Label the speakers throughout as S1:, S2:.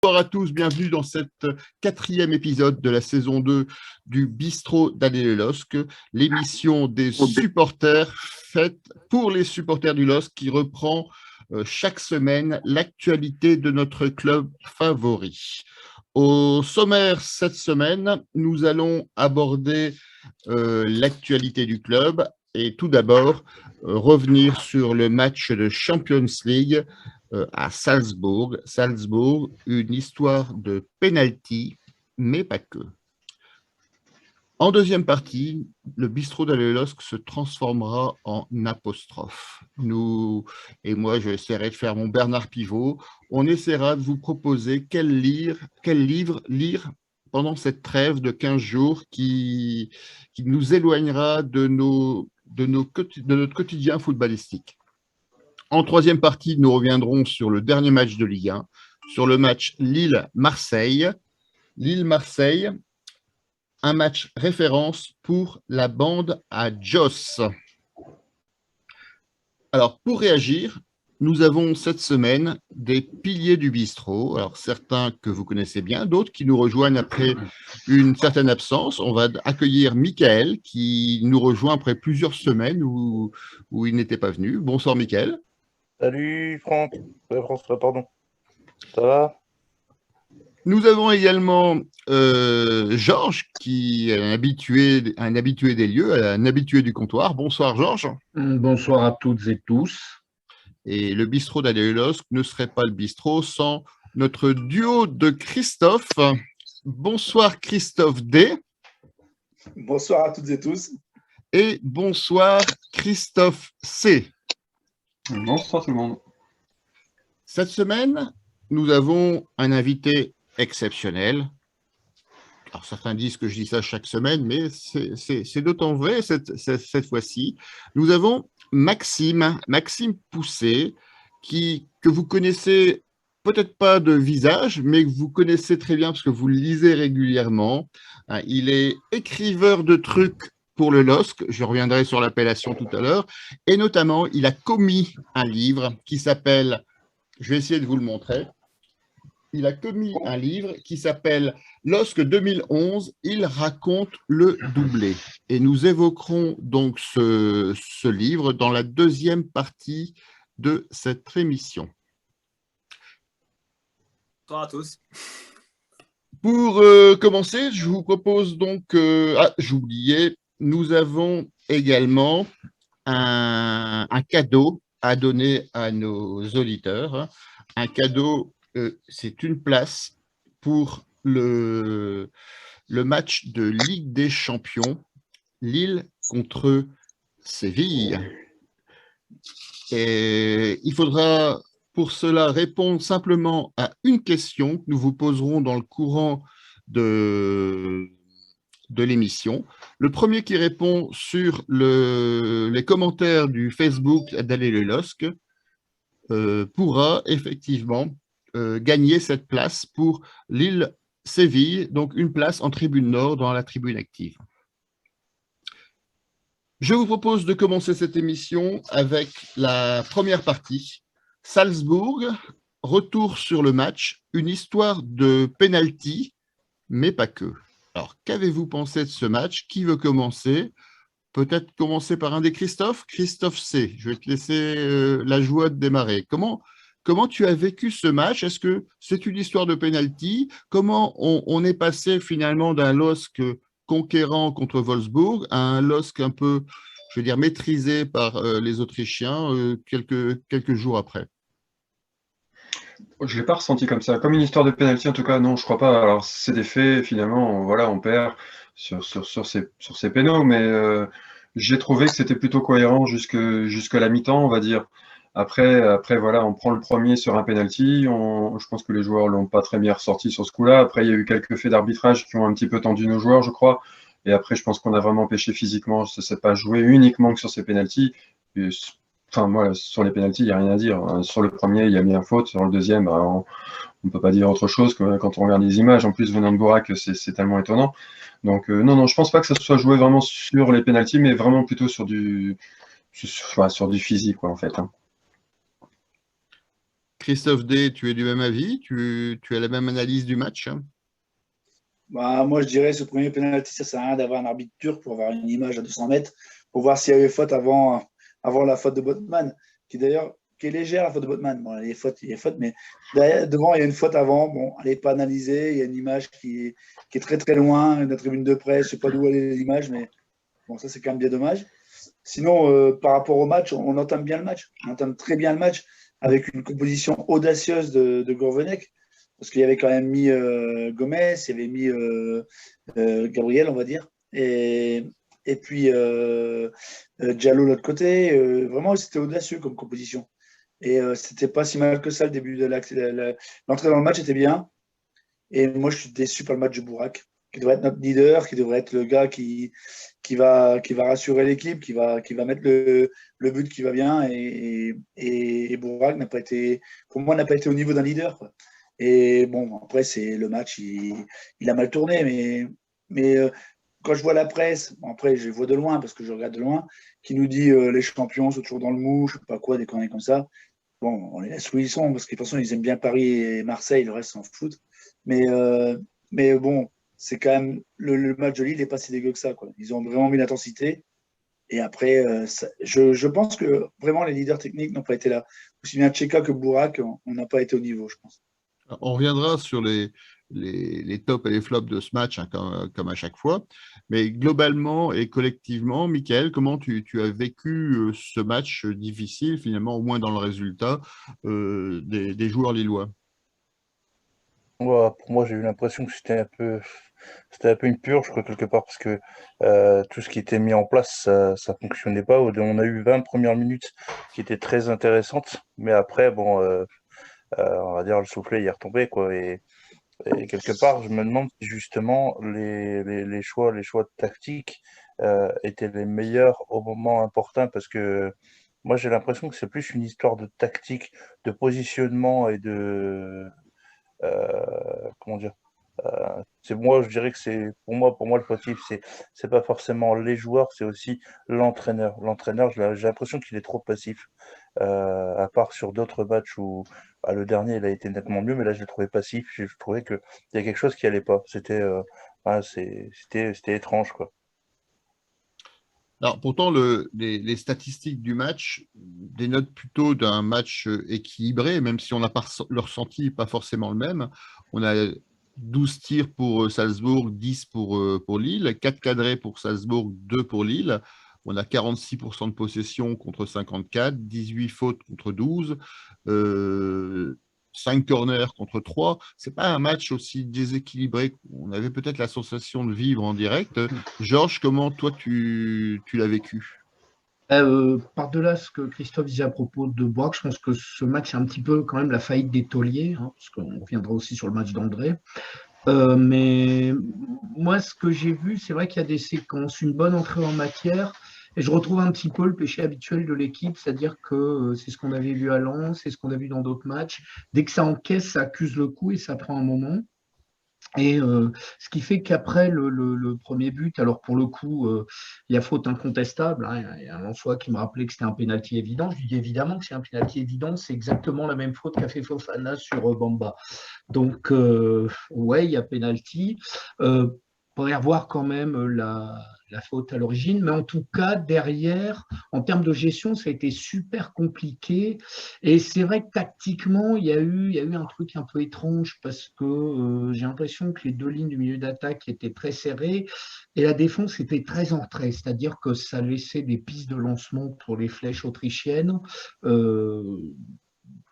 S1: Bonjour à tous, bienvenue dans cette quatrième épisode de la saison 2 du Bistrot d'Adèle le LOSC, l'émission des supporters faite pour les supporters du LOSC qui reprend chaque semaine l'actualité de notre club favori. Au sommaire cette semaine, nous allons aborder l'actualité du club et tout d'abord revenir sur le match de Champions League à Salzbourg. Salzbourg, une histoire de penalty, mais pas que. En deuxième partie, le bistrot d'Adèle le LOSC se transformera en apostrophe. Nous, et moi, je essaierai de faire mon Bernard Pivot. On essaiera de vous proposer quel livre lire pendant cette trêve de 15 jours qui nous éloignera de notre quotidien footballistique. En troisième partie, nous reviendrons sur le dernier match de Ligue 1, sur le match Lille-Marseille. Lille-Marseille, un match référence pour la bande à Joss. Alors, pour réagir, nous avons cette semaine des piliers du bistrot. Alors, certains que vous connaissez bien, d'autres qui nous rejoignent après une certaine absence. On va accueillir Mickaël, qui nous rejoint après plusieurs semaines où il n'était pas venu. Bonsoir, Mickaël.
S2: Salut Franck, François, pardon. Ça va?
S1: Nous avons également Georges, qui est un habitué des lieux, un habitué du comptoir. Bonsoir Georges.
S3: Bonsoir à toutes et tous.
S1: Et le bistrot d'Adèle le LOSC ne serait pas le bistrot sans notre duo de Christophe. Bonsoir Christophe D.
S4: Bonsoir à toutes et tous.
S1: Et bonsoir Christophe C.
S3: Bonsoir tout le monde.
S1: Cette semaine, nous avons un invité exceptionnel. Alors, certains disent que je dis ça chaque semaine, mais c'est d'autant vrai cette fois-ci. Nous avons Maxime Poussé, que vous connaissez peut-être pas de visage, mais que vous connaissez très bien parce que vous le lisez régulièrement. Il est écriveur de trucs pour le LOSC, je reviendrai sur l'appellation tout à l'heure, et notamment, il a commis un livre qui s'appelle, je vais essayer de vous le montrer, il a commis un livre qui s'appelle « LOSC 2011, il raconte le doublé ». Et nous évoquerons donc ce livre dans la deuxième partie de cette émission.
S5: Bonsoir à tous.
S1: Pour commencer, je vous propose donc… j'oubliais, nous avon également un cadeau à donner à nos auditeurs. Un cadeau… c'est une place pour le match de Ligue des Champions, Lille contre Séville. Et il faudra pour cela répondre simplement à une question que nous vous poserons dans le courant de l'émission. Le premier qui répond sur les commentaires du Facebook d'Adèle le LOSC pourra effectivement gagner cette place pour Lille-Séville, donc une place en tribune nord dans la tribune active. Je vous propose de commencer cette émission avec la première partie. Salzbourg, retour sur le match, une histoire de penalty, mais pas que. Alors, qu'avez-vous pensé de ce match? Qui veut commencer? Peut-être commencer par un des Christophe? Christophe C. Je vais te laisser la joie de démarrer. Comment tu as vécu ce match? Est-ce que c'est une histoire de penalty? Comment on est passé finalement d'un LOSC conquérant contre Wolfsburg à un LOSC un peu, je veux dire, maîtrisé par les Autrichiens quelques jours après?
S3: Je ne l'ai pas ressenti comme ça. Comme une histoire de penalty, en tout cas, non, je crois pas. Alors, c'est des faits, finalement, voilà, on perd sur ces pénaux, mais j'ai trouvé que c'était plutôt cohérent jusqu'à la mi-temps, on va dire. Après, voilà, on prend le premier sur un penalty. Je pense que les joueurs l'ont pas très bien ressorti sur ce coup-là. Après, il y a eu quelques faits d'arbitrage qui ont un petit peu tendu nos joueurs, je crois. Et après, je pense qu'on a vraiment pêché physiquement. Ça s'est pas joué uniquement que sur ces penaltys. Enfin, moi, sur les penaltys, il n'y a rien à dire. Sur le premier, il y a bien faute. Sur le deuxième, on ne peut pas dire autre chose que quand on regarde les images. En plus, venant de Bourak, c'est tellement étonnant. Donc, non, je ne pense pas que ça soit joué vraiment sur les penaltys, mais vraiment plutôt sur du physique, quoi, en fait.
S1: Christophe D, tu es du même avis? Tu as la même analyse du match?
S4: Bah, moi, je dirais ce premier penalty, ça sert à rien d'avoir un arbitre turc pour avoir une image à 200 mètres, pour voir s'il y avait faute avant la faute de Botman, qui d'ailleurs qui est légère, la faute de Botman. Bon, il y a faute, mais devant, il y a une faute avant. Bon, elle n'est pas analysée. Il y a une image qui est très très loin, de la tribune de presse. Je ne sais pas d'où elle est l'image, mais bon, ça, c'est quand même bien dommage. Sinon, par rapport au match, on entame bien le match. On entame très bien le match avec une composition audacieuse de Gourvenec. Parce qu'il y avait quand même mis Gomez, il y avait mis Gabriel, on va dire. Et puis Diallo de l'autre côté. Vraiment, c'était audacieux comme composition. Et c'était pas si mal que ça le début de l'entrée dans le match était bien. Et moi, je suis déçu par le match de Bourak, qui devrait être notre leader, qui devrait être le gars qui va rassurer l'équipe, qui va mettre le but qui va bien. Et Bourak n'a pas été, pour moi, n'a pas été au niveau d'un leader, quoi. Et bon, après, c'est le match, il a mal tourné, mais quand je vois la presse, bon, après, je vois de loin, parce que je regarde de loin, qui nous dit les champions sont toujours dans le mou, je sais pas quoi, des conneries comme ça. Bon, on les laisse où ils sont, parce que de toute façon, ils aiment bien Paris et Marseille, le reste s'en fout. Mais, euh, mais bon, c'est quand même, le match de Lille n'est pas si dégueu que ça, quoi. Ils ont vraiment mis l'intensité. Et après, je pense que vraiment les leaders techniques n'ont pas été là. Aussi bien Tcheka que Bourak, on n'a pas été au niveau, je pense.
S1: On reviendra sur les tops et les flops de ce match, hein, comme à chaque fois. Mais globalement et collectivement, Michael, comment tu as vécu ce match difficile, finalement, au moins dans le résultat, des joueurs lillois?
S2: Ouais, pour moi, j'ai eu l'impression que c'était un peu une purge, quoi, quelque part, parce que tout ce qui était mis en place, ça fonctionnait pas. On a eu 20 premières minutes qui étaient très intéressantes, mais après, bon, on va dire le soufflet il est retombé, quoi. Et quelque part, je me demande si justement les choix tactiques étaient les meilleurs au moment important, parce que moi, j'ai l'impression que c'est plus une histoire de tactique, de positionnement et de comment dire. C'est moi, je dirais que c'est pour moi le fautif, c'est pas forcément les joueurs, c'est aussi l'entraîneur. L'entraîneur, j'ai l'impression qu'il est trop passif. À part sur d'autres matchs où bah, le dernier il a été nettement mieux, mais là je l'ai trouvé passif. Je trouvais que il y a quelque chose qui allait pas. C'était étrange, quoi.
S1: Alors, pourtant, les statistiques du match dénotent plutôt d'un match équilibré, même si on n'a pas le ressenti pas forcément le même. On a 12 tirs pour Salzbourg, 10 pour Lille, 4 cadrés pour Salzbourg, 2 pour Lille. On a 46% de possession contre 54, 18 fautes contre 12, 5 corners contre 3. Ce n'est pas un match aussi déséquilibré qu'on avait peut-être la sensation de vivre en direct. Georges, comment toi tu l'as vécu?
S5: Par-delà ce que Christophe disait à propos de Boac, je pense que ce match est un petit peu quand même la faillite des tauliers, hein, parce qu'on reviendra aussi sur le match d'André. Mais moi, ce que j'ai vu, c'est vrai qu'il y a des séquences, une bonne entrée en matière, et je retrouve un petit peu le péché habituel de l'équipe, c'est-à-dire que c'est ce qu'on avait vu à Lens, c'est ce qu'on a vu dans d'autres matchs. Dès que ça encaisse, ça accuse le coup et ça prend un moment. Et ce qui fait qu'après le premier but, alors pour le coup, il y a faute incontestable, hein, il y a un Lensois qui me rappelait que c'était un pénalty évident. Je lui dis évidemment que c'est un pénalty évident, c'est exactement la même faute qu'a fait Fofana sur Bamba. Donc, ouais, il y a pénalty. Pourrait revoir quand même la faute à l'origine, mais en tout cas, derrière, en termes de gestion, ça a été super compliqué. Et c'est vrai que tactiquement, il y a eu un truc un peu étrange parce que j'ai l'impression que les deux lignes du milieu d'attaque étaient très serrées et la défense était très en retrait, c'est-à-dire que ça laissait des pistes de lancement pour les flèches autrichiennes. Euh,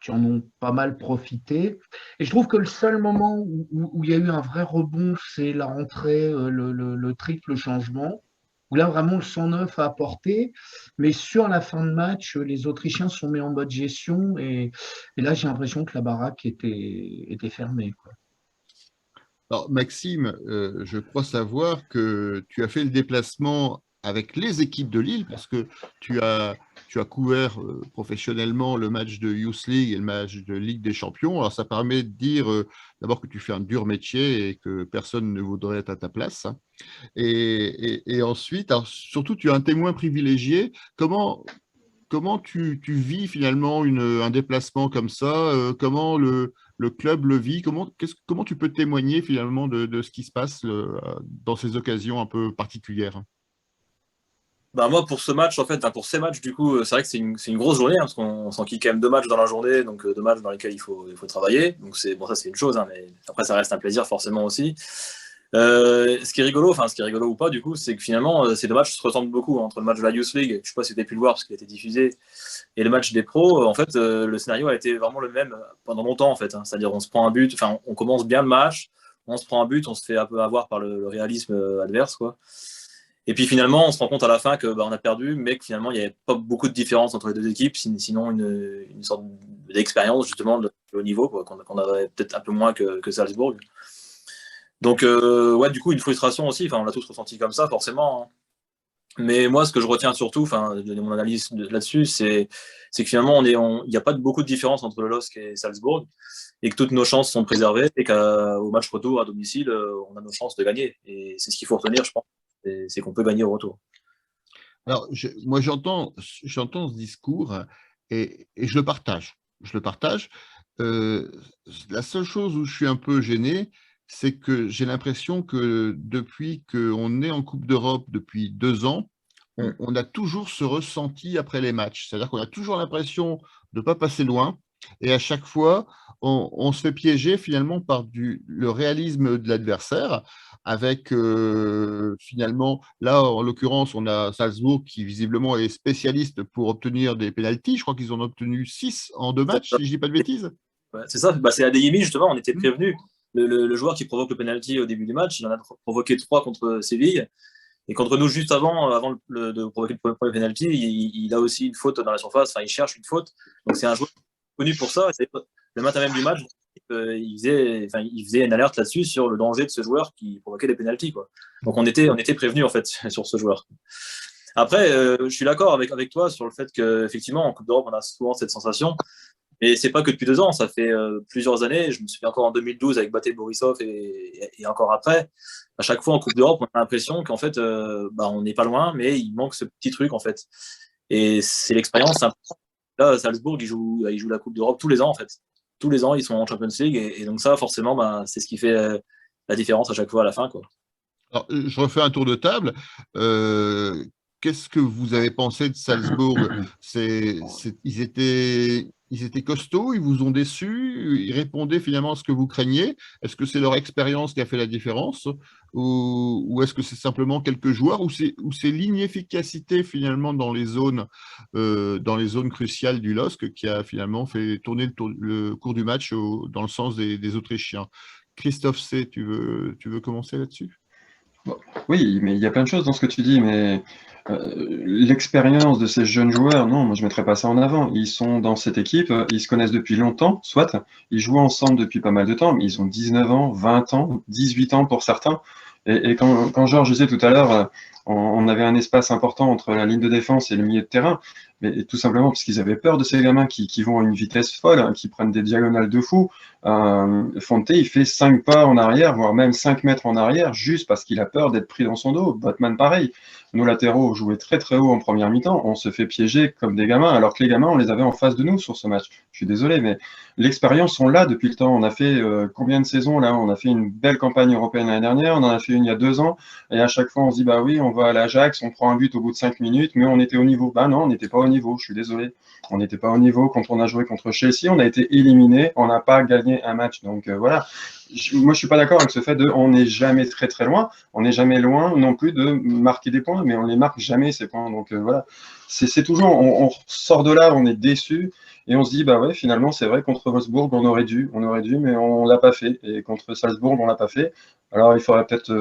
S5: qui en ont pas mal profité. Et je trouve que le seul moment où il y a eu un vrai rebond, c'est la rentrée, le triple changement, où là vraiment le 109 a apporté. Mais sur la fin de match, les Autrichiens sont mis en mode gestion et là j'ai l'impression que la baraque était fermée, quoi.
S1: Alors, Maxime, je crois savoir que tu as fait le déplacement avec les équipes de Lille parce que tu as couvert professionnellement le match de Youth League et le match de Ligue des Champions. Alors, ça permet de dire d'abord que tu fais un dur métier et que personne ne voudrait être à ta place, hein. Et ensuite, alors, surtout, tu as un témoin privilégié. comment tu vis finalement un déplacement comme ça? Comment le club le vit? Comment tu peux témoigner finalement de ce qui se passe dans ces occasions un peu particulières?
S6: Bah moi, pour ce match, en fait, pour ces matchs, du coup, c'est vrai que c'est une grosse journée, hein, parce qu'on s'enquille quand même 2 matchs dans la journée, donc 2 matchs dans lesquels il faut travailler. Donc bon, ça c'est une chose, hein, mais après ça reste un plaisir forcément aussi. Ce qui est rigolo, ou pas du coup, c'est que finalement ces 2 matchs se ressemblent beaucoup, hein, entre le match de la Youth League, je sais pas si tu as pu le voir parce qu'il a été diffusé, et le match des pros. En fait, le scénario a été vraiment le même pendant longtemps en fait, hein. C'est-à-dire on se prend un but, enfin on commence bien le match, on se prend un but, on se fait un peu avoir par le réalisme adverse, quoi. Et puis finalement, on se rend compte à la fin que on a perdu, mais que finalement, il n'y avait pas beaucoup de différence entre les deux équipes, sinon une sorte d'expérience justement de haut niveau, quoi, qu'on avait peut-être un peu moins que Salzbourg. Donc, ouais, du coup, une frustration aussi. Enfin, on l'a tous ressenti comme ça, forcément, hein. Mais moi, ce que je retiens surtout, enfin, de mon analyse là-dessus, c'est que finalement, il n'y a pas beaucoup de différence entre le LOSC et Salzbourg, et que toutes nos chances sont préservées, et qu'au match retour à domicile, on a nos chances de gagner. Et c'est ce qu'il faut retenir, je pense, c'est qu'on peut gagner au retour.
S1: Alors, moi, j'entends ce discours et je le partage. Je le partage. La seule chose où je suis un peu gêné, c'est que j'ai l'impression que depuis qu'on est en Coupe d'Europe depuis 2 ans, on a toujours ce ressenti après les matchs. C'est-à-dire qu'on a toujours l'impression de ne pas passer loin. Et à chaque fois, on se fait piéger finalement par le réalisme de l'adversaire, avec finalement, là en l'occurrence, on a Salzbourg qui visiblement est spécialiste pour obtenir des pénaltys. Je crois qu'ils en ont obtenu 6 en 2 matchs, si je ne dis pas de bêtises.
S6: Ouais, c'est ça, c'est Adeyemi justement, on était prévenu. Le joueur qui provoque le penalty au début du match, il en a provoqué 3 contre Séville. Et contre nous, juste avant de provoquer le premier penalty, il a aussi une faute dans la surface, enfin il cherche une faute. Donc c'est un joueur connu pour ça. Le matin même du match, il faisait une alerte là-dessus sur le danger de ce joueur qui provoquait des pénaltys, quoi. Donc on était prévenus en fait sur ce joueur. Après, je suis d'accord avec toi sur le fait qu'effectivement en Coupe d'Europe, on a souvent cette sensation. Et c'est pas que depuis 2 ans, ça fait plusieurs années. Je me souviens encore en 2012 avec Bate Borisov et encore après. À chaque fois en Coupe d'Europe, on a l'impression qu'en fait, on n'est pas loin, mais il manque ce petit truc en fait. Et c'est l'expérience. Là, Salzbourg, il joue la Coupe d'Europe tous les ans en fait. Tous les ans, ils sont en Champions League et donc ça, forcément, c'est ce qui fait la différence à chaque fois à la fin, quoi.
S1: Alors, je refais un tour de table. Qu'est-ce que vous avez pensé de Salzbourg? Ils étaient costauds, ils vous ont déçus, ils répondaient finalement à ce que vous craigniez. Est-ce que c'est leur expérience qui a fait la différence ou est-ce que c'est simplement quelques joueurs ou c'est l'inefficacité finalement dans les zones cruciales du LOSC qui a finalement fait tourner le cours du match dans le sens des Autrichiens? Christophe C, tu veux commencer là-dessus?
S3: Oui, mais il y a plein de choses dans ce que tu dis, mais l'expérience de ces jeunes joueurs, non, moi je ne mettrais pas ça en avant. Ils sont dans cette équipe, ils se connaissent depuis longtemps, soit, ils jouent ensemble depuis pas mal de temps, mais ils ont 19 ans, 20 ans, 18 ans pour certains. Et quand Georges disait tout à l'heure, on avait un espace important entre la ligne de défense et le milieu de terrain, mais tout simplement parce qu'ils avaient peur de ces gamins qui vont à une vitesse folle, hein, qui prennent des diagonales de fou. Fonte, il fait 5 pas en arrière, voire même 5 mètres en arrière, juste parce qu'il a peur d'être pris dans son dos. Botman, pareil. Nos latéraux jouaient très très haut en première mi-temps. On se fait piéger comme des gamins, alors que les gamins, on les avait en face de nous sur ce match. Je suis désolé, mais l'expérience, on l'a depuis le temps. On a fait combien de saisons là? On a fait une belle campagne européenne l'année dernière, on en a fait une il y a 2 ans, et à chaque fois, on se dit, bah oui, on va à l'Ajax, on prend un but au bout de 5 minutes, mais on était au niveau. Bah non, on n'était pas au niveau, je suis désolé. On n'était pas au niveau. Quand on a joué contre Chelsea, on a été éliminé, on n'a pas gagné un match. Donc voilà. Moi, je suis pas d'accord avec ce fait de on n'est jamais très très loin. On n'est jamais loin non plus de marquer des points, mais on les marque jamais ces points. Donc voilà. C'est toujours, on sort de là, on est déçu et on se dit bah ouais, finalement c'est vrai contre Wolfsburg on aurait dû, mais on l'a pas fait. Et contre Salzbourg on l'a pas fait. Alors il faudrait peut-être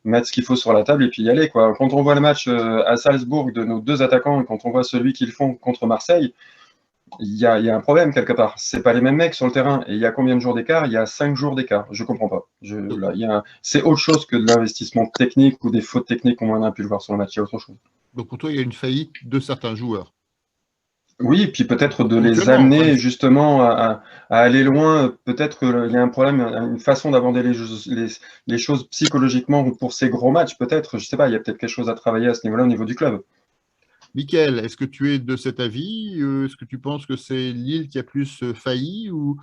S3: mettre ce qu'il faut sur la table et puis y aller, quoi. Quand on voit le match à Salzbourg de nos 2 attaquants et quand on voit celui qu'ils font contre Marseille, il y a un problème quelque part. C'est pas les mêmes mecs sur le terrain. Et il y a combien de jours d'écart? Il y a 5 jours d'écart. Je comprends pas. C'est autre chose que de l'investissement technique ou des fautes techniques comme on a pu le voir sur le match. Il y a autre chose.
S1: Donc pour toi, il y a une faillite de certains joueurs.
S3: Oui, et puis peut-être de les amener justement à aller loin. Peut-être qu'il y a un problème, une façon d'aborder les choses psychologiquement pour ces gros matchs. Peut-être, je sais pas, il y a peut-être quelque chose à travailler à ce niveau-là au niveau du club.
S1: Michael, est-ce que tu es de cet avis? Est-ce que tu penses que c'est Lille qui a plus failli ou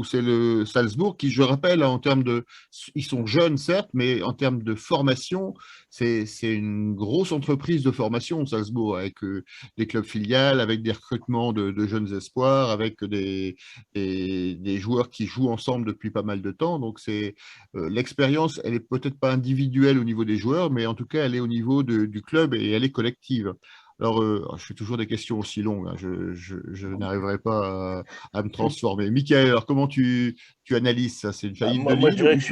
S1: c'est le Salzbourg qui, je rappelle, en termes de, ils sont jeunes certes, mais en termes de formation, c'est une grosse entreprise de formation, Salzbourg, avec des clubs filiales, avec des recrutements de jeunes espoirs, avec des joueurs qui jouent ensemble depuis pas mal de temps. Donc c'est l'expérience, elle est peut-être pas individuelle au niveau des joueurs, mais en tout cas, elle est au niveau du club et elle est collective. Alors, je fais toujours des questions aussi longues, hein. Je n'arriverai pas à me transformer. Michael, alors comment tu analyses ça? C'est une faillite de
S2: Moi, je
S1: Lille
S2: dirais
S1: ou...
S2: que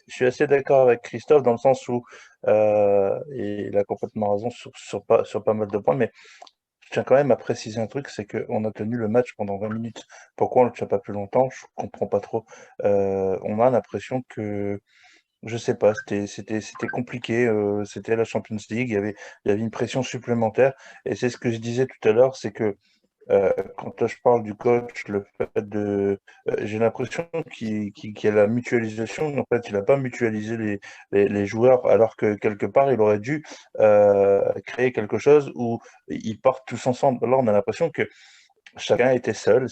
S2: je suis assez d'accord avec Christophe dans le sens où il a complètement raison sur pas mal de points, mais je tiens quand même à préciser un truc, c'est qu'on a tenu le match pendant 20 minutes. Pourquoi on ne le tient pas plus longtemps? Je comprends pas trop. On a l'impression que, je sais pas, c'était compliqué. C'était la Champions League, il y avait une pression supplémentaire. Et c'est ce que je disais tout à l'heure, c'est que quand je parle du coach, le fait de, j'ai l'impression qu'il y a la mutualisation. En fait, il n'a pas mutualisé les joueurs, alors que quelque part, il aurait dû créer quelque chose où ils partent tous ensemble. Là, on a l'impression que chacun était seul.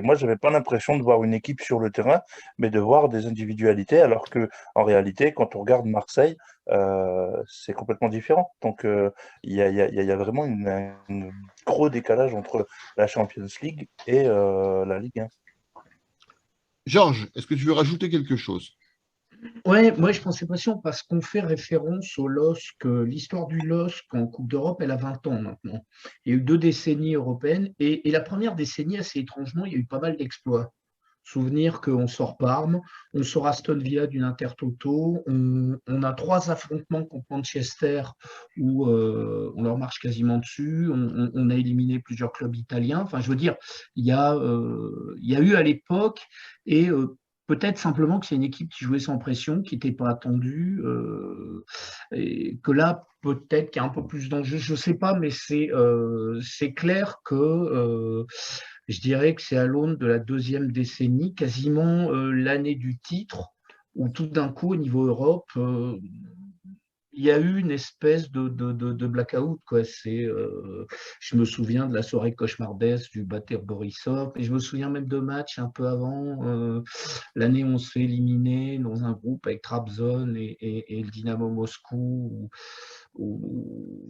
S2: Moi, j'avais pas l'impression de voir une équipe sur le terrain, mais de voir des individualités, alors que en réalité, quand on regarde Marseille, c'est complètement différent. Donc, il y a vraiment un gros décalage entre la Champions League et la Ligue 1.
S1: Georges, est-ce que tu veux rajouter quelque chose?
S5: Ouais, moi je pensais pas sûr parce qu'on fait référence au LOSC, l'histoire du LOSC en Coupe d'Europe, elle a 20 ans maintenant. Il y a eu 2 décennies européennes et la première décennie, assez étrangement, il y a eu pas mal d'exploits. Souvenir qu'on sort Parme, on sort Aston Villa d'une Intertoto, on a 3 affrontements contre Manchester où on leur marche quasiment dessus, on a éliminé plusieurs clubs italiens. Enfin, je veux dire, il y a eu à l'époque et peut-être simplement que c'est une équipe qui jouait sans pression, qui n'était pas attendue, et que là, peut-être qu'il y a un peu plus d'enjeux, je ne sais pas, mais c'est clair que je dirais que c'est à l'aune de la 2e décennie, quasiment l'année du titre, où tout d'un coup, au niveau Europe, il y a eu une espèce de blackout, quoi. Je me souviens de la soirée cauchemardesque du Bater Borisov, et je me souviens même de matchs un peu avant, l'année où on se fait éliminer dans un groupe avec Trabzon et le Dynamo Moscou.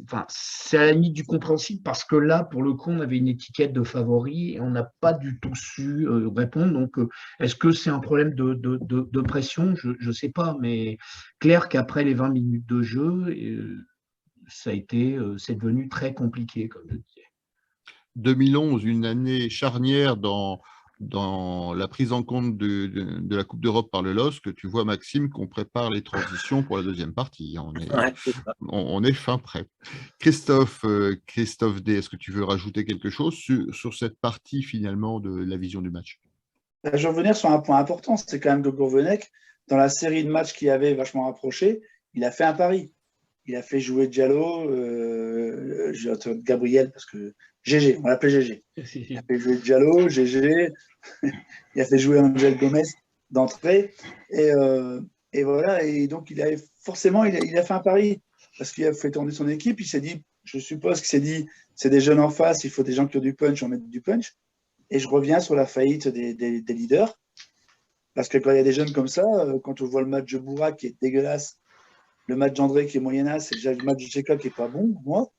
S5: Enfin, c'est à la limite du compréhensible parce que là, pour le coup, on avait une étiquette de favori et on n'a pas du tout su répondre. Donc, est-ce que c'est un problème de pression? Je ne sais pas, mais clair qu'après les 20 minutes de jeu, c'est devenu très compliqué, comme je disais.
S1: 2011, une année charnière dans la prise en compte de la Coupe d'Europe par le LOSC. Tu vois, Maxime, qu'on prépare les transitions pour la deuxième partie. On est fin prêt. Christophe D, est-ce que tu veux rajouter quelque chose sur cette partie finalement de la vision du match?
S4: Je vais revenir sur un point important, c'est quand même que Gourvenec, dans la série de matchs qu'il avait vachement rapproché, il a fait un pari. Il a fait jouer Diallo, Gabriel, parce que GG, on l'appelait GG. Il a fait jouer Diallo, GG, il a fait jouer Angel Gomez d'entrée. Et voilà, et donc forcément, il a fait un pari, parce qu'il a fait tourner son équipe, il s'est dit, je suppose qu'il s'est dit, c'est des jeunes en face, il faut des gens qui ont du punch, on met du punch. Et je reviens sur la faillite des leaders, parce que quand il y a des jeunes comme ça, quand on voit le match de Bourak qui est dégueulasse, le match d'André qui est moyenasse, et déjà le match de Tcheka qui n'est pas bon, moi,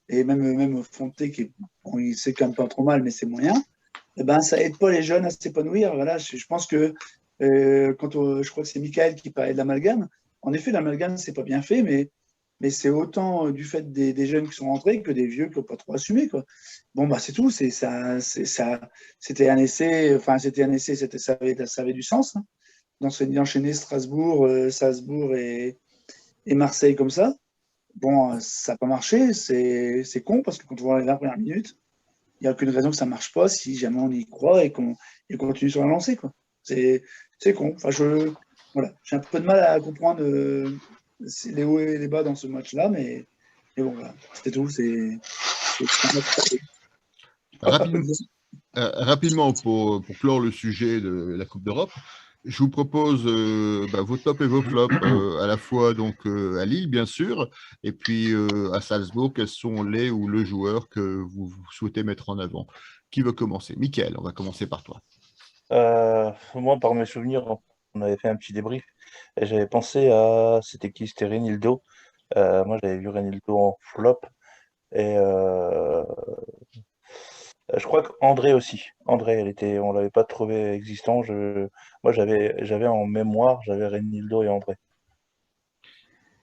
S4: et même Fonte qui est, bon, il sait quand même pas trop mal, mais c'est moyen, et ben, ça aide pas les jeunes à s'épanouir. Voilà, je pense que je crois que c'est Michael qui parlait de l'amalgame. En effet, l'amalgame, c'est pas bien fait, mais c'est autant du fait des jeunes qui sont rentrés que des vieux qui n'ont pas trop assumé, quoi. Bon, bah, c'est tout. C'était un essai, ça avait du sens, hein, d'enchaîner Strasbourg, Salzbourg et Marseille comme ça. Bon, ça n'a pas marché, c'est con parce que quand on voit les 20 premières minutes, il n'y a aucune raison que ça ne marche pas si jamais on y croit et qu'on continue sur la lancée, quoi. C'est con. Enfin, voilà. J'ai un peu de mal à comprendre les hauts et les bas dans ce match-là, mais bon, voilà. C'était tout.
S1: Rapidement, pour clore le sujet de la Coupe d'Europe, je vous propose vos tops et vos flops à la fois donc à Lille, bien sûr, et puis à Salzbourg. Quels sont les ou le joueur que vous souhaitez mettre en avant? Qui veut commencer? Mickaël, on va commencer par toi.
S2: Moi, par mes souvenirs, on avait fait un petit débrief et j'avais pensé à. C'était qui? C'était Renildo. Moi, j'avais vu Renildo en flop et je crois qu'André aussi. André, on l'avait pas trouvé existant. Moi, j'avais en mémoire, j'avais Renildo et André.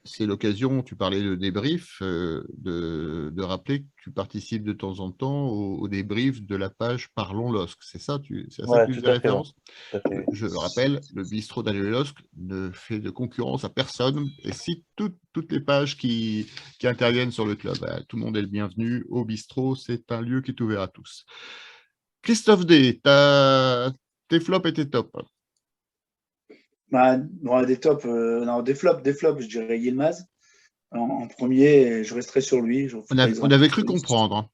S1: C'est l'occasion, tu parlais de débrief, de rappeler que tu participes de temps en temps au débrief de la page Parlons LOSC. C'est ça, c'est à ça que
S2: Ouais,
S1: tu
S2: tout
S1: faisais
S2: à fait. Ouais,
S1: référence?
S2: tout à fait, oui.
S1: Je le rappelle, le bistrot d'Alain LOSC ne fait de concurrence à personne et cite toutes les pages qui interviennent sur le club. Tout le monde est le bienvenu au bistrot, c'est un lieu qui est ouvert à tous. Christophe D, tes flops et tes tops.
S4: Des tops, non, des flops, je dirais Yilmaz. En premier, je resterai sur lui.
S1: On avait cru comprendre. Hein.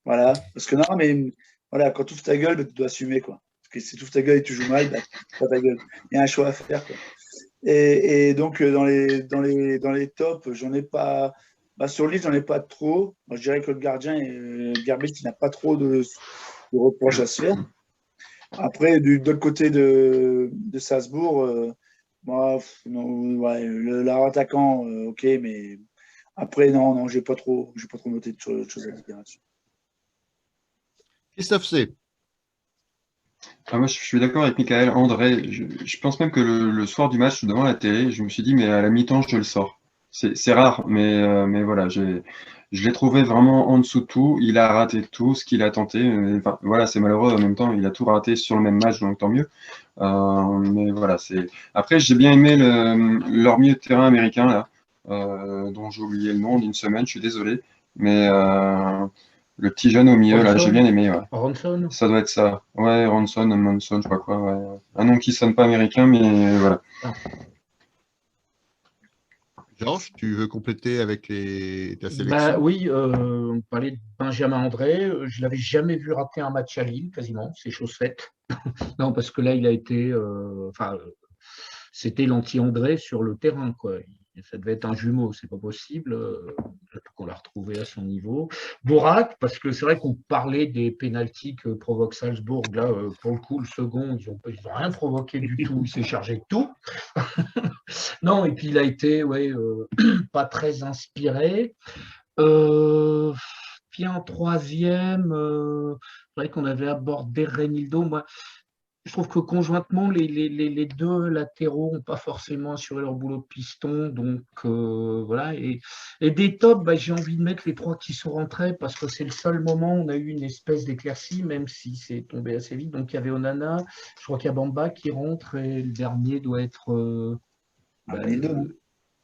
S4: Voilà, parce que non, mais voilà, quand tu ouvres ta gueule, tu dois assumer, quoi. Parce que si tu ouvres ta gueule et tu joues mal, tu ta gueule. Il y a un choix à faire, quoi. Et donc, dans les tops, j'en ai pas. Sur Lille, j'en ai pas trop. Moi, je dirais que le gardien, Gerbet, il n'a pas trop de reproches à se faire. Après, de l'autre côté de Salzbourg, moi, non, ouais, leur attaquant, ok, mais après, non, j'ai pas trop noté de choses à dire là-dessus.
S1: Christophe C.
S3: Moi, je suis d'accord avec Michael. André, je pense même que le soir du match, devant la télé, je me suis dit, mais à la mi-temps, je le sors. C'est rare, mais voilà, je l'ai trouvé vraiment en dessous de tout. Il a raté tout ce qu'il a tenté. Enfin, voilà, c'est malheureux en même temps. Il a tout raté sur le même match, donc tant mieux. Mais voilà, c'est. Après, j'ai bien aimé leur milieu de terrain américain là, dont j'ai oublié le nom d'une semaine. Je suis désolé, mais le petit jeune au milieu là, j'ai bien aimé. Ouais.
S5: Ronson.
S3: Ça doit être ça. Ouais, Ronson, Monson, je sais pas quoi. Ouais. Un nom qui sonne pas américain, mais voilà.
S1: Georges, tu veux compléter avec ta sélection?
S5: Oui, on parlait de Benjamin André. Je l'avais jamais vu rater un match à Lille, quasiment. C'est chose faite. Non, parce que là, il a été. C'était l'anti-André sur le terrain, quoi. Ça devait être un jumeau, c'est pas possible. Qu'on l'a retrouvé à son niveau. Borak, parce que c'est vrai qu'on parlait des pénaltys que provoque Salzbourg. Là, pour le coup, le second, ils ont rien provoqué du tout. Il s'est chargé de tout. Non, et puis il a été pas très inspiré. Puis en troisième, c'est vrai qu'on avait abordé Renildo. Moi, je trouve que conjointement, les deux latéraux n'ont pas forcément assuré leur boulot de piston. Donc, voilà. Et des tops, j'ai envie de mettre les trois qui sont rentrés parce que c'est le seul moment où on a eu une espèce d'éclaircie, même si c'est tombé assez vite. Donc, il y avait Onana, je crois qu'il y a Bamba qui rentre et le dernier doit être.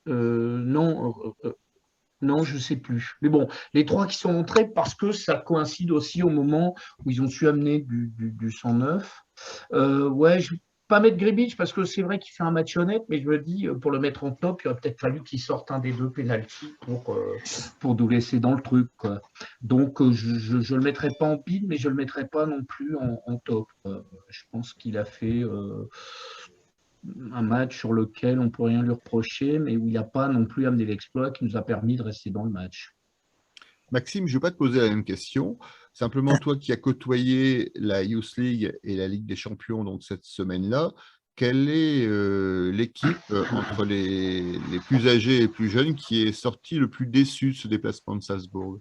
S5: Non, non, je ne sais plus. Mais bon, les trois qui sont entrés parce que ça coïncide aussi au moment où ils ont su amener du 109. Ouais, je ne vais pas mettre Gribic parce que c'est vrai qu'il fait un match honnête, mais je me dis, pour le mettre en top, il aurait peut-être fallu qu'il sorte un des deux pénaltys pour nous laisser dans le truc, quoi. Donc, je ne le mettrai pas en pile, mais je ne le mettrai pas non plus en top. Je pense qu'il a fait un match sur lequel on ne peut rien lui reprocher, mais où il n'a pas non plus amené l'exploit qui nous a permis de rester dans le match.
S1: Maxime, je ne vais pas te poser la même question. Simplement, toi qui as côtoyé la Youth League et la Ligue des Champions donc cette semaine-là, quelle est l'équipe entre les plus âgés et les plus jeunes qui est sortie le plus déçue de ce déplacement de Salzbourg?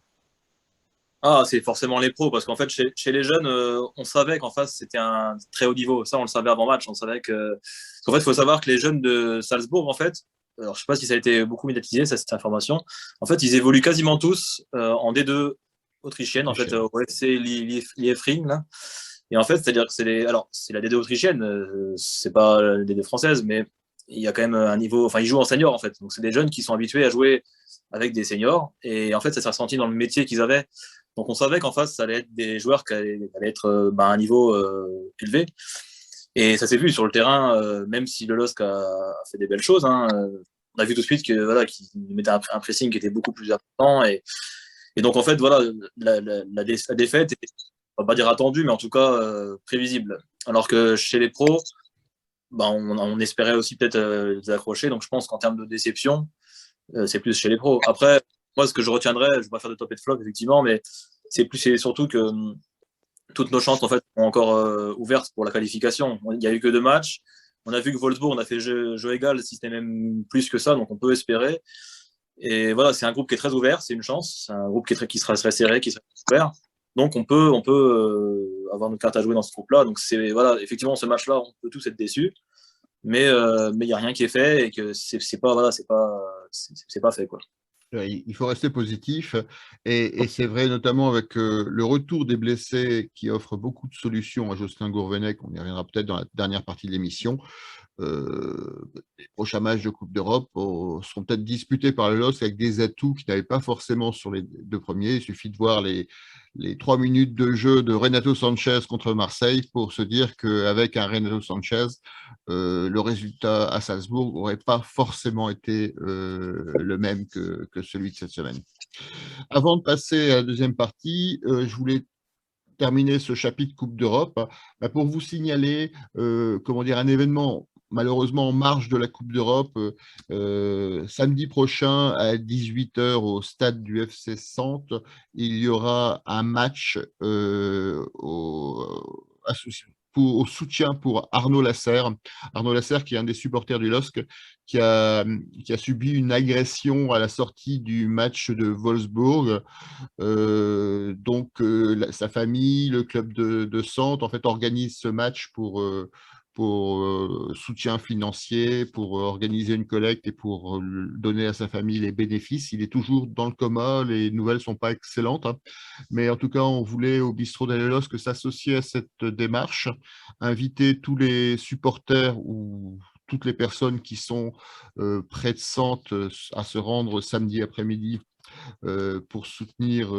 S6: C'est forcément les pros, parce qu'en fait, chez les jeunes, on savait qu'en face, c'était un très haut niveau. Ça, on le savait avant match. On savait que. En fait, il faut savoir que les jeunes de Salzbourg, en fait, alors je ne sais pas si ça a été beaucoup médiatisé, cette information. En fait, ils évoluent quasiment tous en D2 autrichienne, en fait, au FC Liefering, là. Et en fait, c'est-à-dire que c'est la D2 autrichienne, c'est pas la D2 française, mais il y a quand même un niveau. Enfin, ils jouent en senior, en fait. Donc, c'est des jeunes qui sont habitués à jouer avec des seniors. Et en fait, ça s'est ressenti dans le métier qu'ils avaient. Donc, on savait qu'en face, ça allait être des joueurs qui allaient être à un niveau élevé. Et ça s'est vu sur le terrain, même si le LOSC a fait des belles choses. Hein, on a vu tout de suite qu'ils mettaient un pressing qui était beaucoup plus important. Et donc, en fait, voilà, la défaite était, on va pas dire attendue, mais en tout cas prévisible. Alors que chez les pros, on espérait aussi peut-être les accrocher. Donc je pense qu'en termes de déception, c'est plus chez les pros. Après, moi, ce que je retiendrai, je ne vais pas faire de top et de flop, effectivement, mais c'est surtout que toutes nos chances en fait, sont encore ouvertes pour la qualification. Il n'y a eu que 2 matchs. On a vu que Wolfsburg, on a fait jeu égal, si ce n'est même plus que ça, donc on peut espérer. Et voilà, c'est un groupe qui est très ouvert, c'est une chance. C'est un groupe qui sera très serré, qui sera ouvert. Donc on peut avoir nos cartes à jouer dans ce groupe-là. Donc voilà, effectivement, ce match-là, on peut tous être déçus. Mais il n'y a rien qui est fait et que c'est pas fait, quoi.
S1: Il faut rester positif et c'est vrai notamment avec le retour des blessés qui offre beaucoup de solutions à Jocelyn Gourvenec, on y reviendra peut-être dans la dernière partie de l'émission. Les prochains matchs de Coupe d'Europe seront peut-être disputés par le LOSC avec des atouts qui n'avaient pas forcément sur les 2 premiers. Il suffit de voir les 3 minutes de jeu de Renato Sanchez contre Marseille pour se dire qu'avec un Renato Sanchez, le résultat à Salzbourg n'aurait pas forcément été le même que celui de cette semaine. Avant de passer à la deuxième partie, je voulais terminer ce chapitre Coupe d'Europe pour vous signaler un événement malheureusement en marge de la Coupe d'Europe samedi prochain à 18h au stade du FC Centre. Il y aura un match au soutien pour Arnaud Lasserre. Arnaud Lasserre qui est un des supporters du LOSC qui a subi une agression à la sortie du match de Wolfsburg. Sa famille, le club de Centre, en fait, organise ce match pour soutien financier, pour organiser une collecte et pour donner à sa famille les bénéfices. Il est toujours dans le coma, les nouvelles ne sont pas excellentes, hein. Mais en tout cas, on voulait au Bistrot d'Allez LOSC s'associer à cette démarche, inviter tous les supporters ou toutes les personnes qui sont près de Centre à se rendre samedi après-midi pour soutenir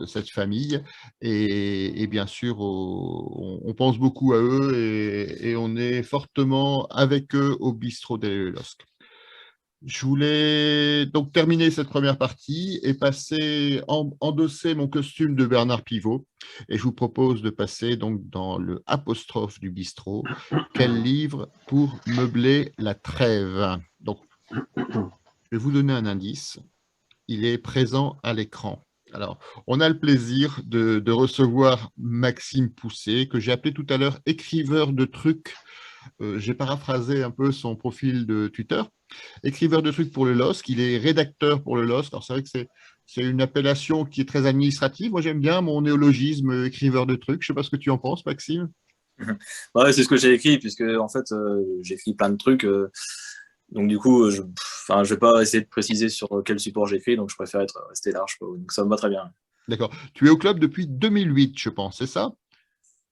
S1: cette famille et bien sûr on pense beaucoup à eux et on est fortement avec eux au Bistrot d'Allez LOSC. Je voulais donc terminer cette première partie et endosser mon costume de Bernard Pivot. Et je vous propose de passer donc dans le apostrophe du bistrot. Quel livre pour meubler la trêve? Donc, je vais vous donner un indice. Il est présent à l'écran. Alors, on a le plaisir de recevoir Maxime Pousset, que j'ai appelé tout à l'heure écriveur de trucs. J'ai paraphrasé un peu son profil de Twitter. Écriveur de trucs pour le LOSC, il est rédacteur pour le LOSC. Alors c'est vrai que c'est une appellation qui est très administrative. Moi j'aime bien mon néologisme écriveur de trucs. Je ne sais pas ce que tu en penses, Maxime.
S6: Ouais, c'est ce que j'ai écrit, puisque en fait j'écris plein de trucs. Donc du coup, je ne vais pas essayer de préciser sur quel support j'écris, donc je préfère rester large. Donc ça me va très bien.
S1: D'accord. Tu es au club depuis 2008, je pense, c'est ça?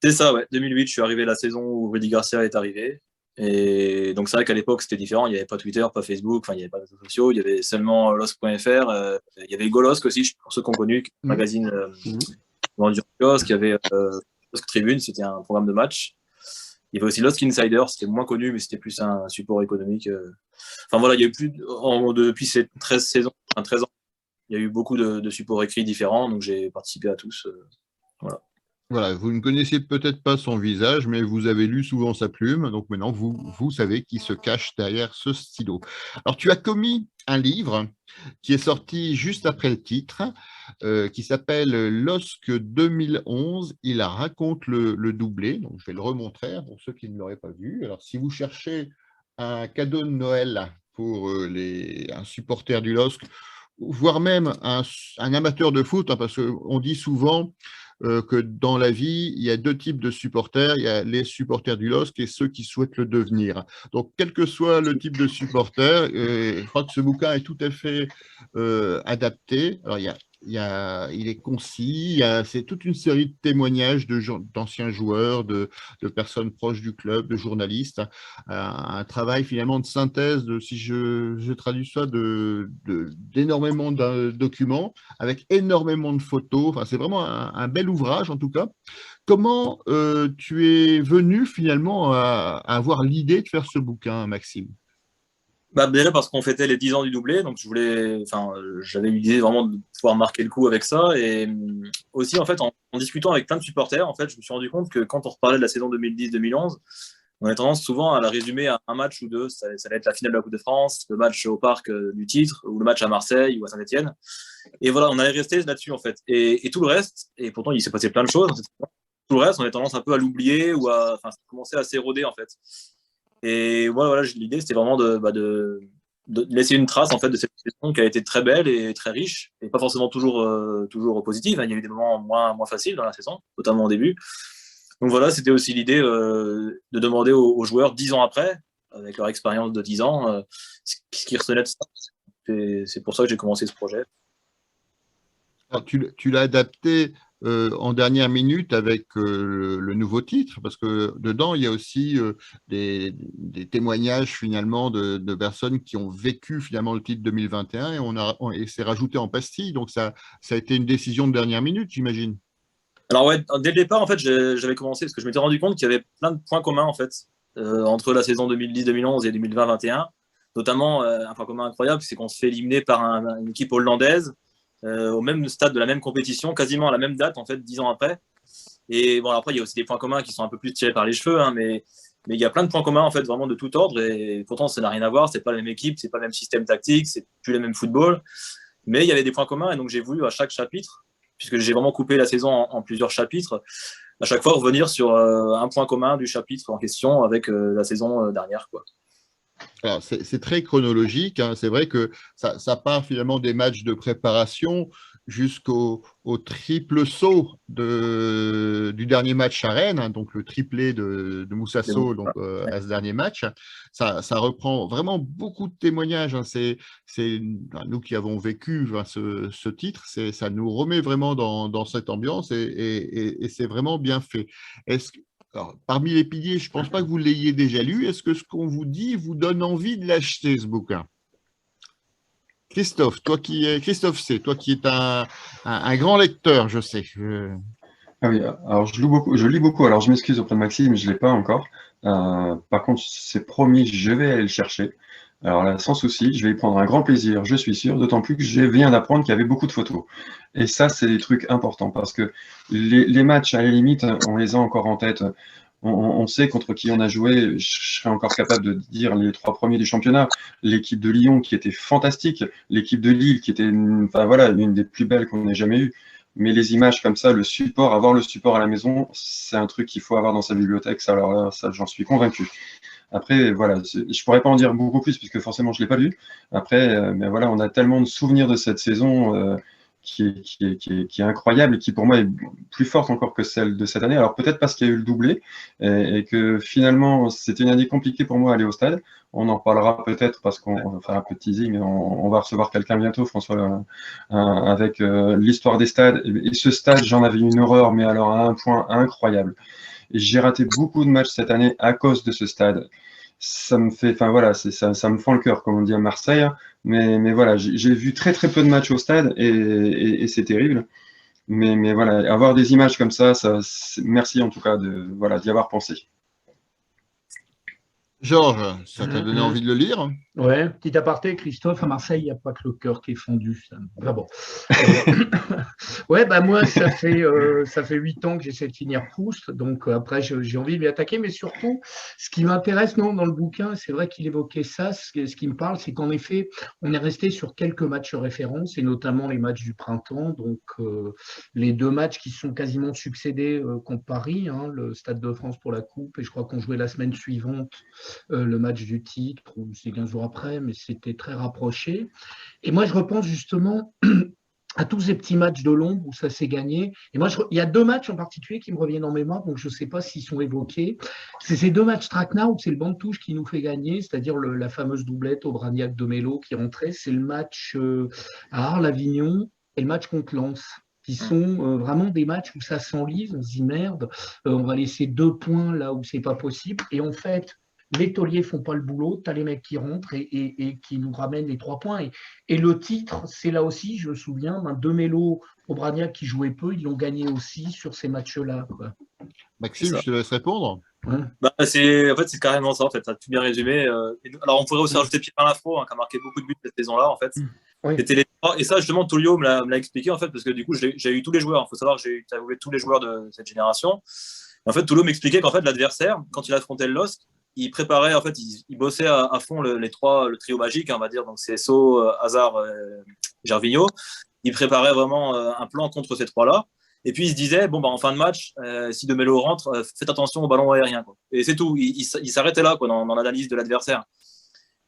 S6: C'est ça, ouais. 2008, je suis arrivé la saison où Rudy Garcia est arrivé. Et donc c'est vrai qu'à l'époque c'était différent, il n'y avait pas Twitter, pas Facebook, il n'y avait pas de réseaux sociaux, il y avait seulement LOSC.fr, il y avait Golosk aussi, pour ceux qu'on connu, magazine vendu en kiosque, il y avait LOSC Tribune, c'était un programme de match. Il y avait aussi LOSC Insider, c'était moins connu, mais c'était plus un support économique. Enfin voilà, il y a eu depuis ces 13 ans, il y a eu beaucoup de supports écrits différents, donc j'ai participé à tous. Voilà.
S1: Voilà, vous ne connaissiez peut-être pas son visage, mais vous avez lu souvent sa plume, donc maintenant vous savez qui se cache derrière ce stylo. Alors tu as commis un livre qui est sorti juste après le titre, qui s'appelle LOSC 2011, il raconte le doublé, donc je vais le remontrer pour ceux qui ne l'auraient pas vu. Alors si vous cherchez un cadeau de Noël pour un supporter du LOSC, voire même un amateur de foot, hein, parce qu'on dit souvent que dans la vie, il y a 2 types de supporters. Il y a les supporters du LOSC et ceux qui souhaitent le devenir. Donc, quel que soit le type de supporter, je crois que ce bouquin est tout à fait adapté. Alors, il est concis, c'est toute une série de témoignages d'anciens joueurs, de personnes proches du club, de journalistes, un travail finalement de synthèse, si je traduis ça, d'énormément de documents, avec énormément de photos. Enfin, c'est vraiment un bel ouvrage en tout cas. Comment tu es venu finalement à avoir l'idée de faire ce bouquin, Maxime?
S6: Déjà parce qu'on fêtait les 10 ans du doublé, donc j'avais eu l'idée vraiment de pouvoir marquer le coup avec ça. Et aussi, en fait, en discutant avec plein de supporters, en fait, je me suis rendu compte que quand on reparlait de la saison 2010-2011, on a tendance souvent à la résumer à un match ou deux. Ça va être la finale de la Coupe de France, le match au parc du titre, ou le match à Marseille ou à Saint-Etienne. Et voilà, on allait rester là-dessus, en fait. Et tout le reste, et pourtant, il s'est passé plein de choses. Tout le reste, on a tendance un peu à l'oublier ou ça commençait à s'éroder, en fait. Et voilà, l'idée, c'était vraiment de laisser une trace, en fait, de cette saison qui a été très belle et très riche, et pas forcément toujours positive. Il y a eu des moments moins faciles dans la saison, notamment au début. Donc voilà, c'était aussi l'idée de demander aux joueurs 10 ans après, avec leur expérience de 10 ans, ce qu'ils recevaient de ça. C'est pour ça que j'ai commencé ce projet.
S1: Alors, tu l'as adapté en dernière minute avec le nouveau titre, parce que dedans, il y a aussi des témoignages finalement de personnes qui ont vécu finalement le titre 2021 et c'est rajouté en pastille. Donc ça a été une décision de dernière minute, j'imagine.
S6: Alors ouais, dès le départ, en fait, j'avais commencé parce que je m'étais rendu compte qu'il y avait plein de points communs en fait entre la saison 2010-2011 et 2020-21. Notamment, un point commun incroyable, c'est qu'on se fait éliminer par une équipe hollandaise au même stade de la même compétition, quasiment à la même date, en fait, 10 ans après. Et bon, après, il y a aussi des points communs qui sont un peu plus tirés par les cheveux, hein, mais il y a plein de points communs, en fait, vraiment de tout ordre. Et pourtant, ça n'a rien à voir, c'est pas la même équipe, c'est pas le même système tactique, c'est plus le même football. Mais il y avait des points communs, et donc j'ai voulu à chaque chapitre, puisque j'ai vraiment coupé la saison en plusieurs chapitres, à chaque fois revenir sur un point commun du chapitre en question avec la saison dernière, quoi.
S1: Alors, c'est très chronologique, hein. C'est vrai que ça part finalement des matchs de préparation jusqu'au triple saut du dernier match à Rennes, hein, donc le triplé de Moussa Sow donc, à ce dernier match. Ça reprend vraiment beaucoup de témoignages, hein. C'est nous qui avons vécu ce titre, ça nous remet vraiment dans cette ambiance et c'est vraiment bien fait. Alors, parmi les piliers, je ne pense pas que vous l'ayez déjà lu. Est-ce que ce qu'on vous dit vous donne envie de l'acheter, ce bouquin? Christophe C., toi qui es un grand lecteur, je sais.
S3: Ah oui, alors je lis beaucoup. Alors je m'excuse auprès de Maxime, je ne l'ai pas encore. Par contre, c'est promis, je vais aller le chercher. Alors là, sans souci, je vais y prendre un grand plaisir, je suis sûr, d'autant plus que je viens d'apprendre qu'il y avait beaucoup de photos. Et ça, c'est des trucs importants parce que les matchs, à la limite, on les a encore en tête. On sait contre qui on a joué. Je serais encore capable de dire les 3 premiers du championnat. L'équipe de Lyon qui était fantastique, l'équipe de Lille qui était une des plus belles qu'on ait jamais eues. Mais les images comme ça, avoir le support à la maison, c'est un truc qu'il faut avoir dans sa bibliothèque. Ça, alors là, ça, j'en suis convaincu. Après, voilà, je pourrais pas en dire beaucoup plus puisque forcément je l'ai pas lu. Après, mais voilà, on a tellement de souvenirs de cette saison qui est incroyable et qui pour moi est plus forte encore que celle de cette année. Alors peut-être parce qu'il y a eu le doublé et que finalement c'était une année compliquée pour moi à aller au stade. On en parlera peut-être parce qu'on va faire un peu de teasing. On va recevoir quelqu'un bientôt, François, avec l'histoire des stades. Et ce stade, j'en avais une horreur, mais alors à un point incroyable. Et j'ai raté beaucoup de matchs cette année à cause de ce stade. Ça me fait, ça me fend le cœur, comme on dit à Marseille. Mais voilà, j'ai vu très très peu de matchs au stade et c'est terrible. Mais voilà, avoir des images comme ça, merci en tout cas d'y avoir pensé.
S1: Georges, ça t'a donné envie de le lire?
S5: Ouais, petit aparté, Christophe, à Marseille, il n'y a pas que le cœur qui est fondu. Enfin bon. Ouais, bah moi, ça fait 8 ans que j'essaie de finir Proust, donc après, j'ai envie de m'y attaquer, mais surtout, ce qui m'intéresse dans le bouquin, c'est vrai qu'il évoquait ça, ce qui me parle, c'est qu'en effet, on est resté sur quelques matchs références, et notamment les matchs du printemps, donc les 2 matchs qui sont quasiment succédés contre Paris, hein, le Stade de France pour la Coupe, et je crois qu'on jouait la semaine suivante le match du titre, ou c'est 15 jours après, mais c'était très rapproché. Et moi, je repense justement à tous ces petits matchs de l'ombre où ça s'est gagné. Et moi, il y a 2 matchs en particulier qui me reviennent en mémoire, donc je ne sais pas s'ils sont évoqués. C'est ces 2 matchs traquenards où c'est le banc de touche qui nous fait gagner, c'est-à-dire la fameuse doublette au Bragnac de Mélo qui rentrait. C'est le match à Arles-Avignon et le match contre Lens, qui sont vraiment des matchs où ça s'enlise, on se dit merde, on va laisser 2 points là où c'est pas possible. Et en fait, les tauliers font pas le boulot, tu as les mecs qui rentrent et qui nous ramènent les 3 points. Et le titre, c'est là aussi, je me souviens, de Mélo au Bragnac qui jouait peu, ils l'ont gagné aussi sur ces matchs-là, quoi.
S1: Maxime, je te laisse répondre.
S6: En fait, c'est carrément ça, en fait, tu as tout bien résumé. Alors, on pourrait aussi rajouter Pierre Lafro, qui a marqué beaucoup de buts cette saison-là, en fait.
S5: Oui.
S6: C'était les 3. Et ça, justement, Tullio me l'a expliqué, en fait, parce que du coup, j'ai eu tous les joueurs. Il faut savoir que j'ai interviewé tous les joueurs de cette génération. Et en fait, Tullio m'expliquait qu'en fait, l'adversaire, quand il affrontait le LOSC, il préparait, en fait, il bossait à fond le trio magique, hein, on va dire, donc c'est So, Hazard, Gervinho. Il préparait vraiment un plan contre ces trois-là. Et puis il se disait, bon, bah, en fin de match, si De Melo rentre, faites attention au ballon aérien, quoi. Et c'est tout, il s'arrêtait là, quoi, dans l'analyse de l'adversaire.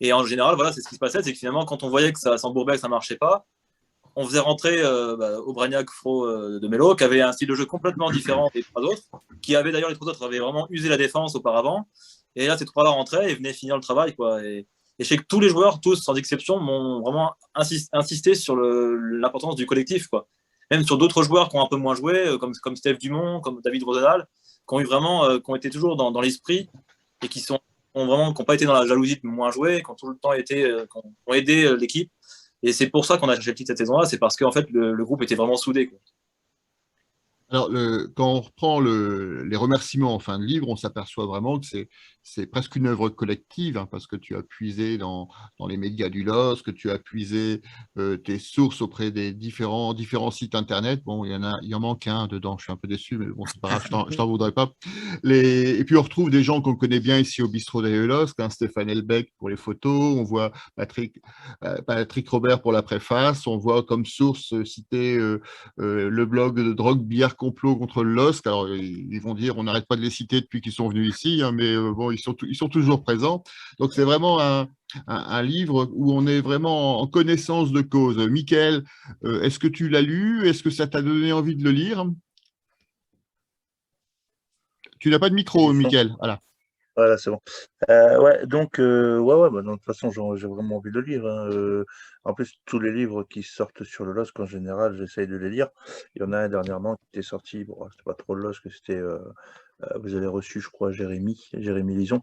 S6: Et en général, voilà, c'est ce qui se passait, c'est que finalement, quand on voyait que ça s'embourbait, que ça ne marchait pas, on faisait rentrer Obraniak, Fro, De Melo, qui avait un style de jeu complètement différent des trois autres, qui avait d'ailleurs, les trois autres avaient vraiment usé la défense auparavant. Et là, ces trois-là rentraient et venaient finir le travail, quoi. Et je sais que tous les joueurs, tous sans exception, m'ont vraiment insisté sur l'importance du collectif, quoi. Même sur d'autres joueurs qui ont un peu moins joué, comme Steph Dumont, comme David Rosenal, qui ont eu vraiment, qui ont été toujours dans l'esprit et qui n'ont pas été dans la jalousie de moins jouer, qui ont tout le temps été, qui ont aidé l'équipe. Et c'est pour ça qu'on a cherché le titre cette saison-là, c'est parce qu'en fait, le groupe était vraiment soudé, quoi.
S1: Alors, quand on reprend les remerciements en fin de livre, on s'aperçoit vraiment que c'est presque une œuvre collective, hein, parce que tu as puisé dans les médias du LOSC, que tu as puisé tes sources auprès des différents sites internet. Bon, il en manque un dedans, je suis un peu déçu, mais bon, c'est pas grave, je t'en voudrais pas. Et puis, on retrouve des gens qu'on connaît bien ici au bistrot des LOSC, hein, Stéphane Elbeck pour les photos, on voit Patrick Robert pour la préface, on voit comme source citer le blog de Drogue Bière Complot contre le LOSC. Alors, ils vont dire, on n'arrête pas de les citer depuis qu'ils sont venus ici, hein, mais bon, ils sont toujours présents. Donc, c'est vraiment un livre où on est vraiment en connaissance de cause. Mickaël, est-ce que tu l'as lu? Est-ce que ça t'a donné envie de le lire? Tu n'as pas de micro, Mickaël. Voilà.
S2: Voilà, c'est bon. Ouais, donc, ouais, bah, de toute façon, j'ai vraiment envie de le lire, hein. En plus, tous les livres qui sortent sur le LOSC, en général, j'essaye de les lire. Il y en a un dernièrement qui était sorti, bon, c'était pas trop le LOSC, c'était, vous avez reçu, je crois, Jérémy Lison,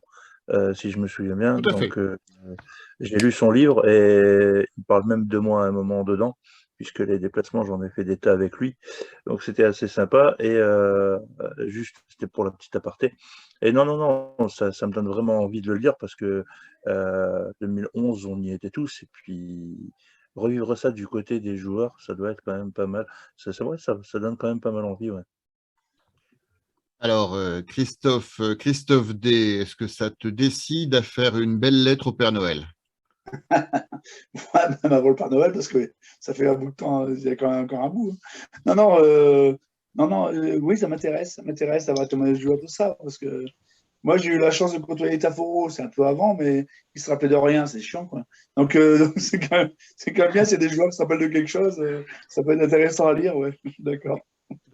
S2: si je me souviens bien.
S1: Tout à fait.
S2: Donc, j'ai lu son livre et il parle même de moi à un moment dedans, puisque les déplacements, j'en ai fait des tas avec lui. Donc, c'était assez sympa. Et juste, c'était pour la petite aparté. Et non, ça me donne vraiment envie de le lire parce que 2011, on y était tous. Et puis, revivre ça du côté des joueurs, ça doit être quand même pas mal. C'est vrai, ça donne quand même pas mal envie, ouais.
S1: Alors, Christophe D, est-ce que ça te décide à faire une belle lettre au Père Noël?
S4: Ouais, même avant le Père Noël, parce que ça fait un bout de temps, il y a quand même encore un bout, hein. Non, oui, ça m'intéresse d'avoir Thomas Joueur, tout ça, parce que moi, j'ai eu la chance de côtoyer Taforo, c'est un peu avant, mais il se rappelait de rien, c'est chiant, quoi. Donc, donc c'est quand même bien, c'est des joueurs qui se rappellent de quelque chose, ça peut être intéressant à lire, ouais, je suis d'accord.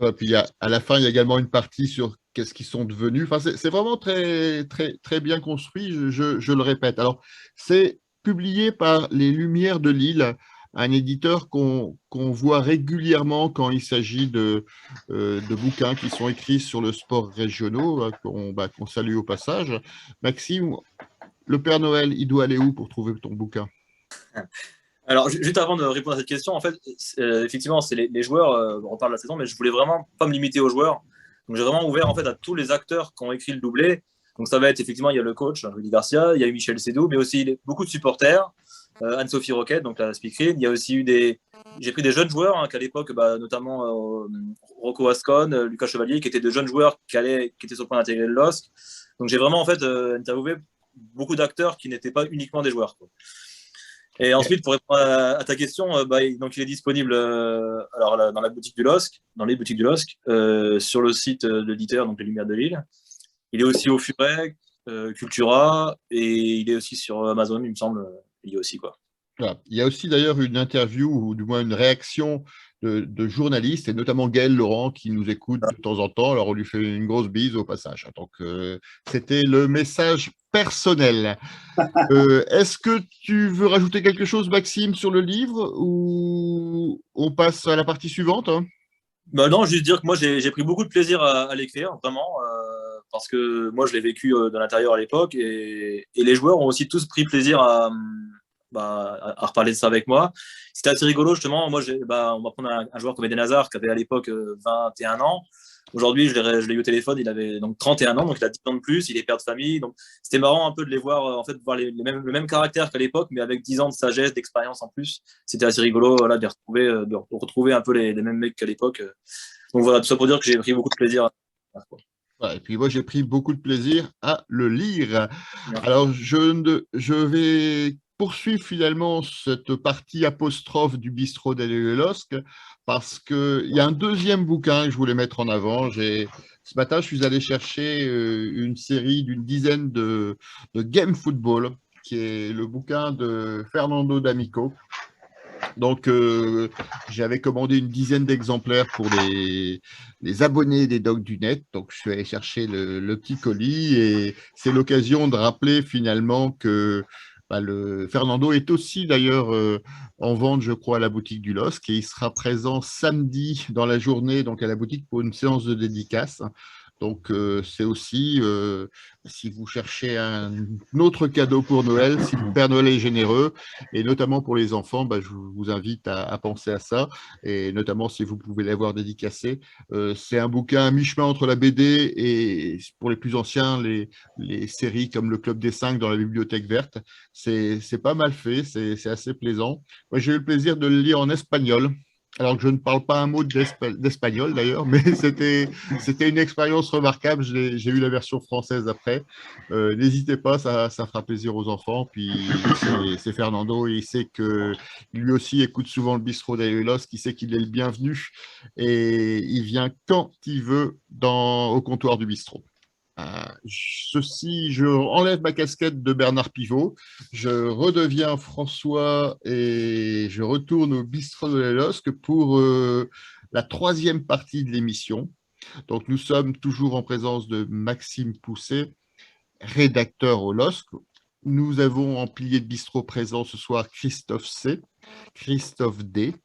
S1: Et puis, à la fin, il y a également une partie sur qu'est-ce qu'ils sont devenus. Enfin, c'est vraiment très, très, très bien construit, je le répète. Alors, c'est publié par Les Lumières de Lille, un éditeur qu'on voit régulièrement quand il s'agit de bouquins qui sont écrits sur le sport régionaux, qu'on salue au passage. Maxime, le Père Noël, il doit aller où pour trouver ton bouquin?
S6: Alors, juste avant de répondre à cette question, en fait, effectivement, c'est les joueurs, on reparle de la saison, mais je voulais vraiment pas me limiter aux joueurs. Donc, j'ai vraiment ouvert en fait à tous les acteurs qui ont écrit le doublé. Donc, ça va être effectivement, il y a le coach, Rudy Garcia, il y a eu Michel Sédou, mais aussi beaucoup de supporters, Anne-Sophie Roquette, donc la speakerine. Il y a aussi eu j'ai pris des jeunes joueurs, hein, qu'à l'époque, notamment Rocco Ascon, Lucas Chevalier, qui étaient de jeunes joueurs qui étaient sur le point d'intégrer le LOSC. Donc, j'ai vraiment en fait interviewé beaucoup d'acteurs qui n'étaient pas uniquement des joueurs, quoi. Et ensuite, pour répondre à ta question, donc il est disponible alors, dans la boutique du LOSC, dans les boutiques du LOSC, sur le site de l'éditeur, donc Les Lumières de Lille. Il est aussi au Furet, Cultura, et il est aussi sur Amazon, il me semble. Il y a aussi, quoi.
S1: Voilà. Il y a aussi d'ailleurs une interview, ou du moins une réaction de journalistes, et notamment Gaël Laurent, qui nous écoute de temps en temps. Alors, on lui fait une grosse bise au passage. Donc, c'était le message personnel. Est-ce que tu veux rajouter quelque chose, Maxime, sur le livre, ou on passe à la partie suivante, hein?
S6: Non, juste dire que moi, j'ai pris beaucoup de plaisir à l'écrire, vraiment, parce que moi, je l'ai vécu de l'intérieur à l'époque, et les joueurs ont aussi tous pris plaisir à reparler de ça avec moi. C'était assez rigolo, justement. Moi, on va prendre un joueur comme Eden Hazard, qui avait à l'époque 21 ans. Aujourd'hui, je l'ai eu au téléphone, il avait donc 31 ans, donc il a 10 ans de plus, il est père de famille. Donc, c'était marrant un peu de les voir, en fait, voir le même caractère qu'à l'époque, mais avec 10 ans de sagesse, d'expérience en plus. C'était assez rigolo, voilà, de retrouver un peu les mêmes mecs qu'à l'époque. Donc voilà, tout ça pour dire que j'ai pris beaucoup de plaisir à faire, quoi.
S1: Voilà, et puis moi, j'ai pris beaucoup de plaisir à le lire.
S6: Merci.
S1: Alors, je vais poursuivre finalement cette partie apostrophe du bistrot d'Adèle Losc parce qu'il y a un deuxième bouquin que je voulais mettre en avant. Ce matin, je suis allé chercher une série d'une dizaine de Game Football, qui est le bouquin de Fernando D'Amico. Donc, j'avais commandé une dizaine d'exemplaires pour les abonnés des Docs du Net. Donc, je suis allé chercher le petit colis et c'est l'occasion de rappeler finalement que Fernando est aussi d'ailleurs en vente, je crois, à la boutique du LOSC et il sera présent samedi dans la journée donc à la boutique pour une séance de dédicace. Donc, c'est aussi, si vous cherchez un autre cadeau pour Noël, si le Père Noël est généreux, et notamment pour les enfants, je vous invite à penser à ça, et notamment si vous pouvez l'avoir dédicacé. C'est un bouquin à mi-chemin entre la BD et, pour les plus anciens, les séries comme Le Club des 5 dans la Bibliothèque Verte. C'est pas mal fait, c'est assez plaisant. Moi, j'ai eu le plaisir de le lire en espagnol. Alors que je ne parle pas un mot d'espagnol d'ailleurs, mais c'était une expérience remarquable. J'ai eu la version française après. N'hésitez pas, ça fera plaisir aux enfants. Puis c'est Fernando, et il sait que lui aussi écoute souvent le bistrot d'Aïlos, qui sait qu'il est le bienvenu et il vient quand il veut au comptoir du bistrot. Je enlève ma casquette de Bernard Pivot, je redeviens François et je retourne au bistrot de la LOSC pour la troisième partie de l'émission. Donc, nous sommes toujours en présence de Maxime Pousset, rédacteur au LOSC. Nous avons en pilier de bistrot présent ce soir Christophe C, Christophe D,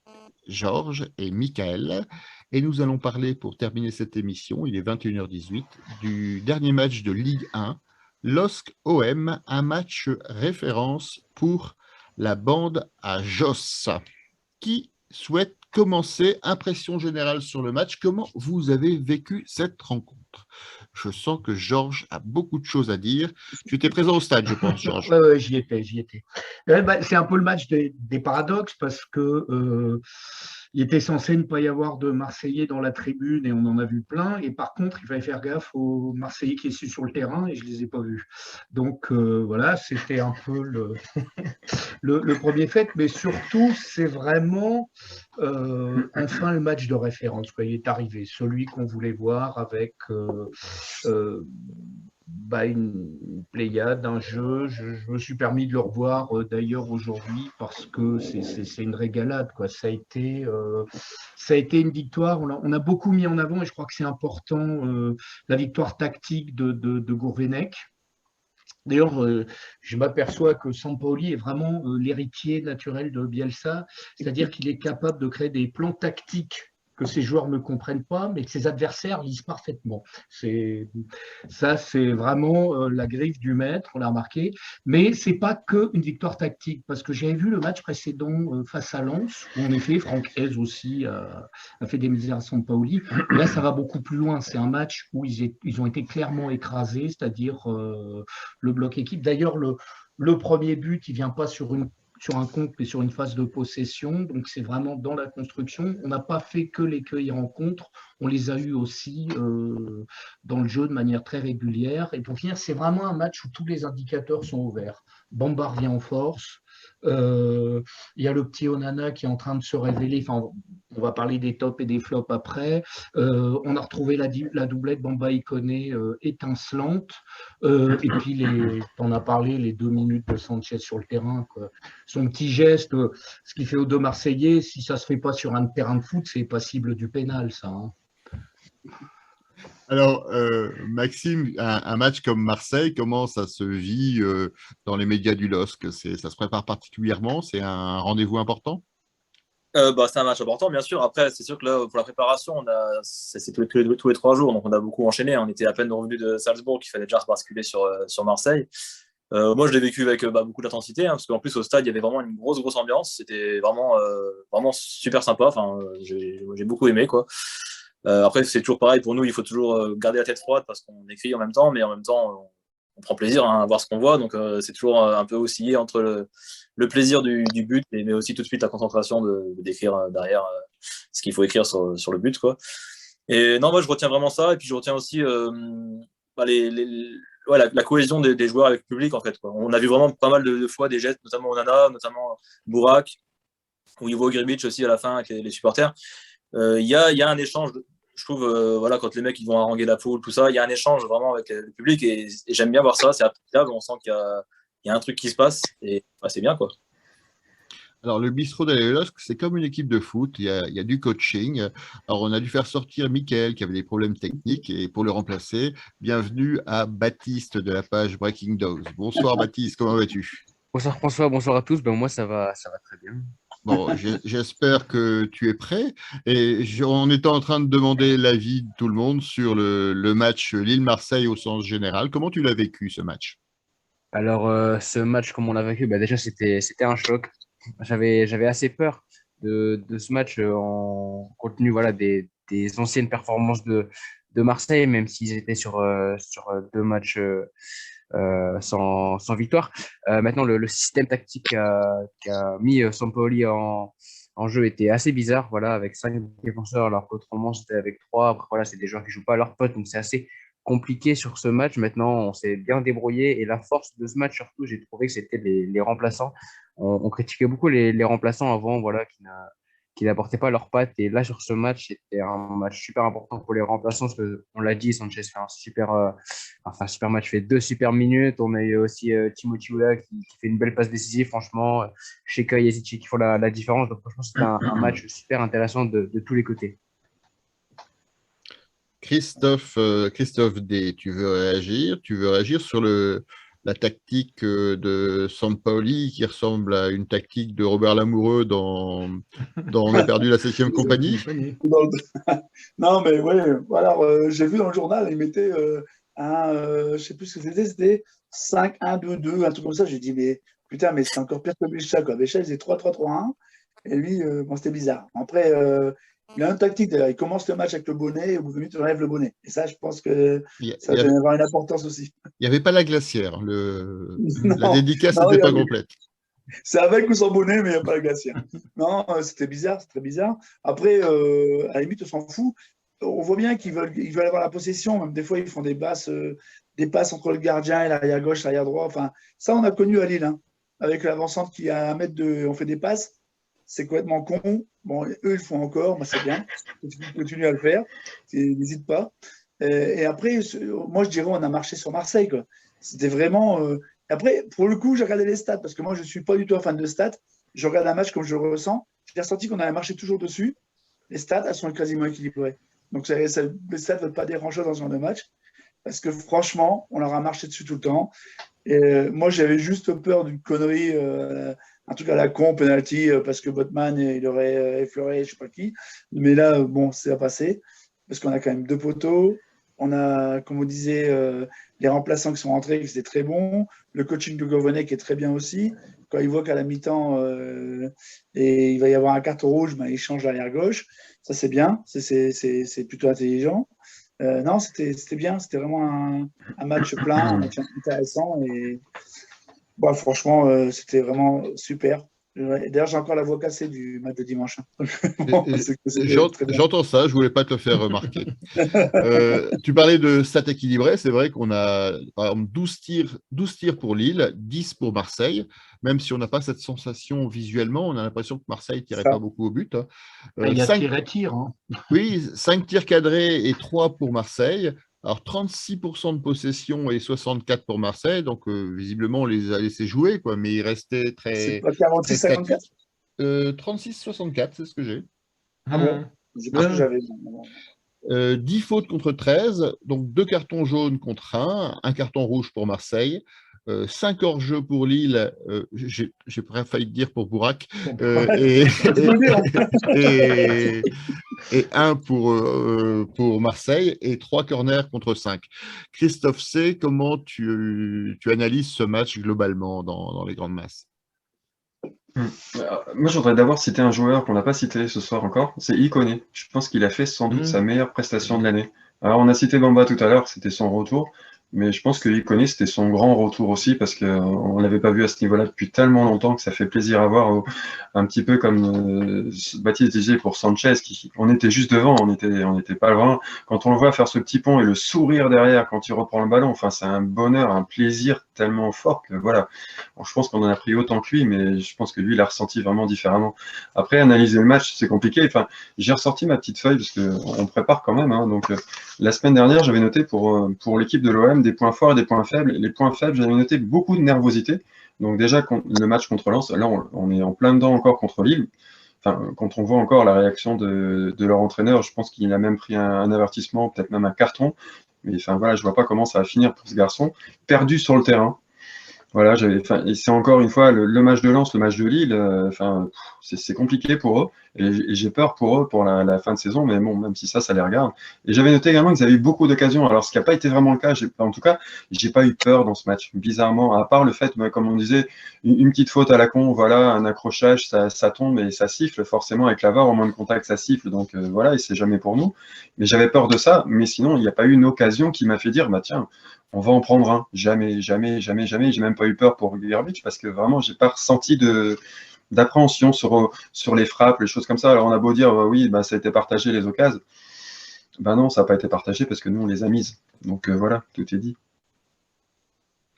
S1: Georges et Michael. Et nous allons parler, pour terminer cette émission, il est 21h18, du dernier match de Ligue 1, LOSC-OM, un match référence pour la bande à Josse. Qui souhaite commencer? Impression générale sur le match. Comment vous avez vécu cette rencontre? Je sens que Georges a beaucoup de choses à dire. Tu étais présent au stade, je pense, Georges.
S5: Oui, j'y étais. C'est un peu le match des paradoxes parce que il était censé ne pas y avoir de Marseillais dans la tribune et on en a vu plein. Et par contre, il fallait faire gaffe aux Marseillais qui étaient sur le terrain et je ne les ai pas vus. Donc voilà, c'était un peu le premier fait. Mais surtout, c'est vraiment enfin le match de référence. Il est arrivé, celui qu'on voulait voir avec une pléiade, un jeu. Je me suis permis de le revoir d'ailleurs aujourd'hui parce que c'est une régalade, quoi. Ça a été une victoire. On a beaucoup mis en avant et je crois que c'est important la victoire tactique de Gourvenec. D'ailleurs, je m'aperçois que Sampaoli est vraiment l'héritier naturel de Bielsa, c'est-à-dire qu'il est capable de créer des plans tactiques que ses joueurs ne comprennent pas, mais que ses adversaires lisent parfaitement. Ça, c'est vraiment la griffe du maître, on l'a remarqué. Mais ce n'est pas qu'une victoire tactique, parce que j'avais vu le match précédent face à Lens, où en effet, Franck Hez aussi a fait des misères à Sampaoli. Là, ça va beaucoup plus loin. C'est un match où ils ont été clairement écrasés, c'est-à-dire le bloc équipe. D'ailleurs, le premier but, il ne vient pas sur un compte, mais sur une phase de possession. Donc, c'est vraiment dans la construction. On n'a pas fait que les cueillir en contre. On les a eus aussi dans le jeu de manière très régulière. Et pour finir, c'est vraiment un match où tous les indicateurs sont au vert. Bamba revient en force. Il y a le petit Onana qui est en train de se révéler. Enfin, on va parler des tops et des flops après. On a retrouvé la doublette Bamba-Ikoné étincelante. Et puis, on a parlé, les 2 minutes de Sanchez sur le terrain, quoi. Son petit geste, ce qu'il fait aux deux Marseillais, si ça ne se fait pas sur un terrain de foot, c'est passible du pénal, ça. Hein.
S1: Alors, Maxime, un match comme Marseille, comment ça se vit dans les médias du LOSC? Ça se prépare particulièrement? C'est un rendez-vous important?
S6: C'est un match important, bien sûr. Après, c'est sûr que là, pour la préparation, c'est tous les 3 jours, donc on a beaucoup enchaîné. On était à peine revenu de Salzbourg, il fallait déjà se basculer sur Marseille. Moi, je l'ai vécu avec beaucoup d'intensité, parce qu'en plus, au stade, il y avait vraiment une grosse ambiance. C'était vraiment super sympa. Enfin, j'ai beaucoup aimé, quoi. Après, c'est toujours pareil pour nous, il faut toujours garder la tête froide parce qu'on écrit en même temps, mais en même temps, on prend plaisir à voir ce qu'on voit. Donc, c'est toujours un peu oscillé entre le plaisir du but, mais aussi tout de suite la concentration d'écrire derrière ce qu'il faut écrire sur le but, quoi. Et non, moi, je retiens vraiment ça. Et puis, je retiens aussi la cohésion des joueurs avec le public, en fait, quoi. On a vu vraiment pas mal de fois des gestes, notamment Onana, notamment Bourak, ou Ivo Grbić aussi à la fin avec les supporters. Il y a un échange, je trouve, quand les mecs ils vont haranguer la foule, tout ça, il y a un échange vraiment avec le public et j'aime bien voir ça, c'est appréciable, on sent qu'il y a un truc qui se passe et c'est bien, quoi.
S1: Alors, le bistrot d'Alelos, c'est comme une équipe de foot, il y a du coaching. Alors, on a dû faire sortir Mickaël qui avait des problèmes techniques et pour le remplacer, bienvenue à Baptiste de la page Breaking Dogs. Bonsoir Baptiste, comment vas-tu?
S7: Bonsoir François, bonsoir à tous. Ben moi ça va très bien.
S1: Bon, j'espère que tu es prêt. Et on était en train de demander l'avis de tout le monde sur le match Lille-Marseille au sens général. Comment tu l'as vécu ce match?
S7: Alors ce match comme on l'a vécu, déjà c'était un choc. J'avais assez peur de ce match compte tenu des anciennes performances de Marseille, même s'ils étaient sur 2 matchs sans victoire. Maintenant, le système tactique qu'a mis Sampaoli en jeu était assez bizarre, voilà, avec 5 défenseurs, alors qu'autrement c'était avec 3. Après, voilà, c'est des joueurs qui ne jouent pas à leur pote, donc c'est assez compliqué sur ce match. Maintenant, on s'est bien débrouillé et la force de ce match, surtout, j'ai trouvé que c'était les remplaçants. On critiquait beaucoup les remplaçants avant, voilà, qui n'apportaient pas leurs pattes. Et là, sur ce match, c'était un match super important pour les remplaçants parce qu'on l'a dit, Sanchez fait un super match, fait 2 super minutes. On a eu aussi Timothy Weah qui fait une belle passe décisive, franchement. Sheka et Yazici qui font la différence. Donc, franchement, c'était un match super intéressant de tous les côtés.
S1: Christophe D, tu veux réagir? Tu veux réagir sur la tactique de Sampaoli qui ressemble à une tactique de Robert Lamoureux dans On a perdu la 7e compagnie?
S4: Non, mais ouais, alors j'ai vu dans le journal, il mettait je sais plus ce que c'était 5-1-2-2, un truc comme ça. J'ai dit, mais putain, mais c'est encore pire que Bécha, quoi. Bécha, il faisait 3-3-3-1, et lui, bon, c'était bizarre. Après, il a une tactique, d'ailleurs. Il commence le match avec le bonnet, et au bout de 2 minutes, il enlève le bonnet. Et ça, je pense que ça va avoir une importance aussi.
S1: Il n'y avait pas la glacière. La
S4: Non,
S1: dédicace
S4: non,
S1: n'était pas complète.
S4: c'est avec ou sans bonnet, mais il n'y a pas la glacière. Non, c'était bizarre, c'est très bizarre. Après, à la limite, on s'en fout. On voit bien qu'ils veulent avoir la possession. Même des fois, ils font des passes entre le gardien et l'arrière gauche, l'arrière droit. Enfin, ça, on a connu à Lille, hein, avec l'avancante qui a 1 mètre on fait des passes. C'est complètement con. Bon, eux, ils le font encore. Moi, c'est bien. Continue à le faire. N'hésite pas. Et après, moi, je dirais, on a marché sur Marseille, quoi. C'était vraiment. Après, pour le coup, j'ai regardé les stats parce que moi, je ne suis pas du tout un fan de stats. Je regarde un match comme je le ressens. J'ai ressenti qu'on avait marché toujours dessus. Les stats, elles sont quasiment équilibrées. Donc, les stats ne veulent pas dire grand-chose dans ce genre de match parce que franchement, on leur a marché dessus tout le temps. Et moi, j'avais juste peur d'une connerie, un truc à la con, penalty, parce que Botman, il aurait effleuré, je ne sais pas qui. Mais là, bon, c'est à passer parce qu'on a quand même 2 poteaux. On a, comme on disait, les remplaçants qui sont rentrés, qui étaient très bons. Le coaching de Gourvenec qui est très bien aussi. Quand il voit qu'à la mi-temps, et il va y avoir un carton rouge, il change l'arrière gauche. Ça, c'est bien. C'est plutôt intelligent. Non, c'était bien. C'était vraiment un match plein, un match intéressant. Et bon, franchement, c'était vraiment super. D'ailleurs, j'ai encore la voix cassée du match de dimanche.
S1: J'entends ça, je ne voulais pas te le faire remarquer. Tu parlais de stats équilibrées, c'est vrai qu'on a par exemple 12 tirs pour Lille, 10 pour Marseille, même si on n'a pas cette sensation visuellement, on a l'impression que Marseille ne tirait pas beaucoup au but.
S5: Il y a tir. Hein.
S1: Oui, 5 tirs cadrés et 3 pour Marseille. Alors, 36% de possession et 64 pour Marseille. Donc, visiblement, on les a laissés jouer, quoi, mais il restait très.
S4: C'est pas 46-54
S1: 36-64, c'est ce que j'ai.
S4: Ah bon? C'est pas ce que j'avais.
S1: 10 fautes contre 13, donc 2 cartons jaunes contre 1 carton rouge pour Marseille. 5 hors-jeu pour Lille, j'ai failli dire pour Bourak, et 1 pour Marseille, et 3 corners contre 5. Christophe C, comment tu analyses ce match globalement dans les grandes masses?
S3: Moi, je voudrais d'abord citer un joueur qu'on n'a pas cité ce soir encore, c'est Ikoné. Je pense qu'il a fait sans doute sa meilleure prestation de l'année. Alors, on a cité Bamba tout à l'heure, c'était son retour. Mais je pense que Ikoné, c'était son grand retour aussi, parce qu'on ne l'avait pas vu à ce niveau-là depuis tellement longtemps que ça fait plaisir à voir. Un petit peu comme Baptiste disait pour Sanchez, on était juste devant, on n'était pas loin. Quand on le voit faire ce petit pont et le sourire derrière quand il reprend le ballon, enfin, c'est un bonheur, un plaisir tellement fort que voilà. Bon, je pense qu'on en a pris autant que lui, mais je pense que lui, il a ressenti vraiment différemment. Après, analyser le match, c'est compliqué. Enfin, j'ai ressorti ma petite feuille parce qu'on prépare quand même. Hein, donc, la semaine dernière, j'avais noté pour l'équipe de l'OM des points forts et des points faibles. Les points faibles, j'avais noté beaucoup de nervosité. Donc déjà, le match contre Lens, là, on est en plein dedans encore contre Lille. Enfin, quand on voit encore la réaction de leur entraîneur, je pense qu'il a même pris un avertissement, peut-être même un carton. Mais enfin, voilà, je vois pas comment ça va finir pour ce garçon. Perdu sur le terrain. Voilà, et c'est encore une fois le match de Lens, le match de Lille, c'est compliqué pour eux, et j'ai peur pour eux pour la fin de saison, mais bon, même si ça les regarde. Et j'avais noté également qu'ils avaient eu beaucoup d'occasions, alors ce qui n'a pas été vraiment le cas, en tout cas, j'ai pas eu peur dans ce match, bizarrement, à part le fait, comme on disait, une petite faute à la con, voilà, un accrochage, ça tombe et ça siffle, forcément, avec la VAR, au moins de contact, ça siffle, donc voilà, et c'est jamais pour nous. Mais j'avais peur de ça, mais sinon, il n'y a pas eu une occasion qui m'a fait dire, bah tiens, on va en prendre un. Jamais, jamais, jamais, jamais. J'ai même pas eu peur pour Gerbic parce que vraiment, j'ai pas ressenti d'appréhension sur les frappes, les choses comme ça. Alors, on a beau dire, oui, bah, ça a été partagé les occasions. Ben non, ça n'a pas été partagé parce que nous, on les a mises. Donc voilà, tout est dit.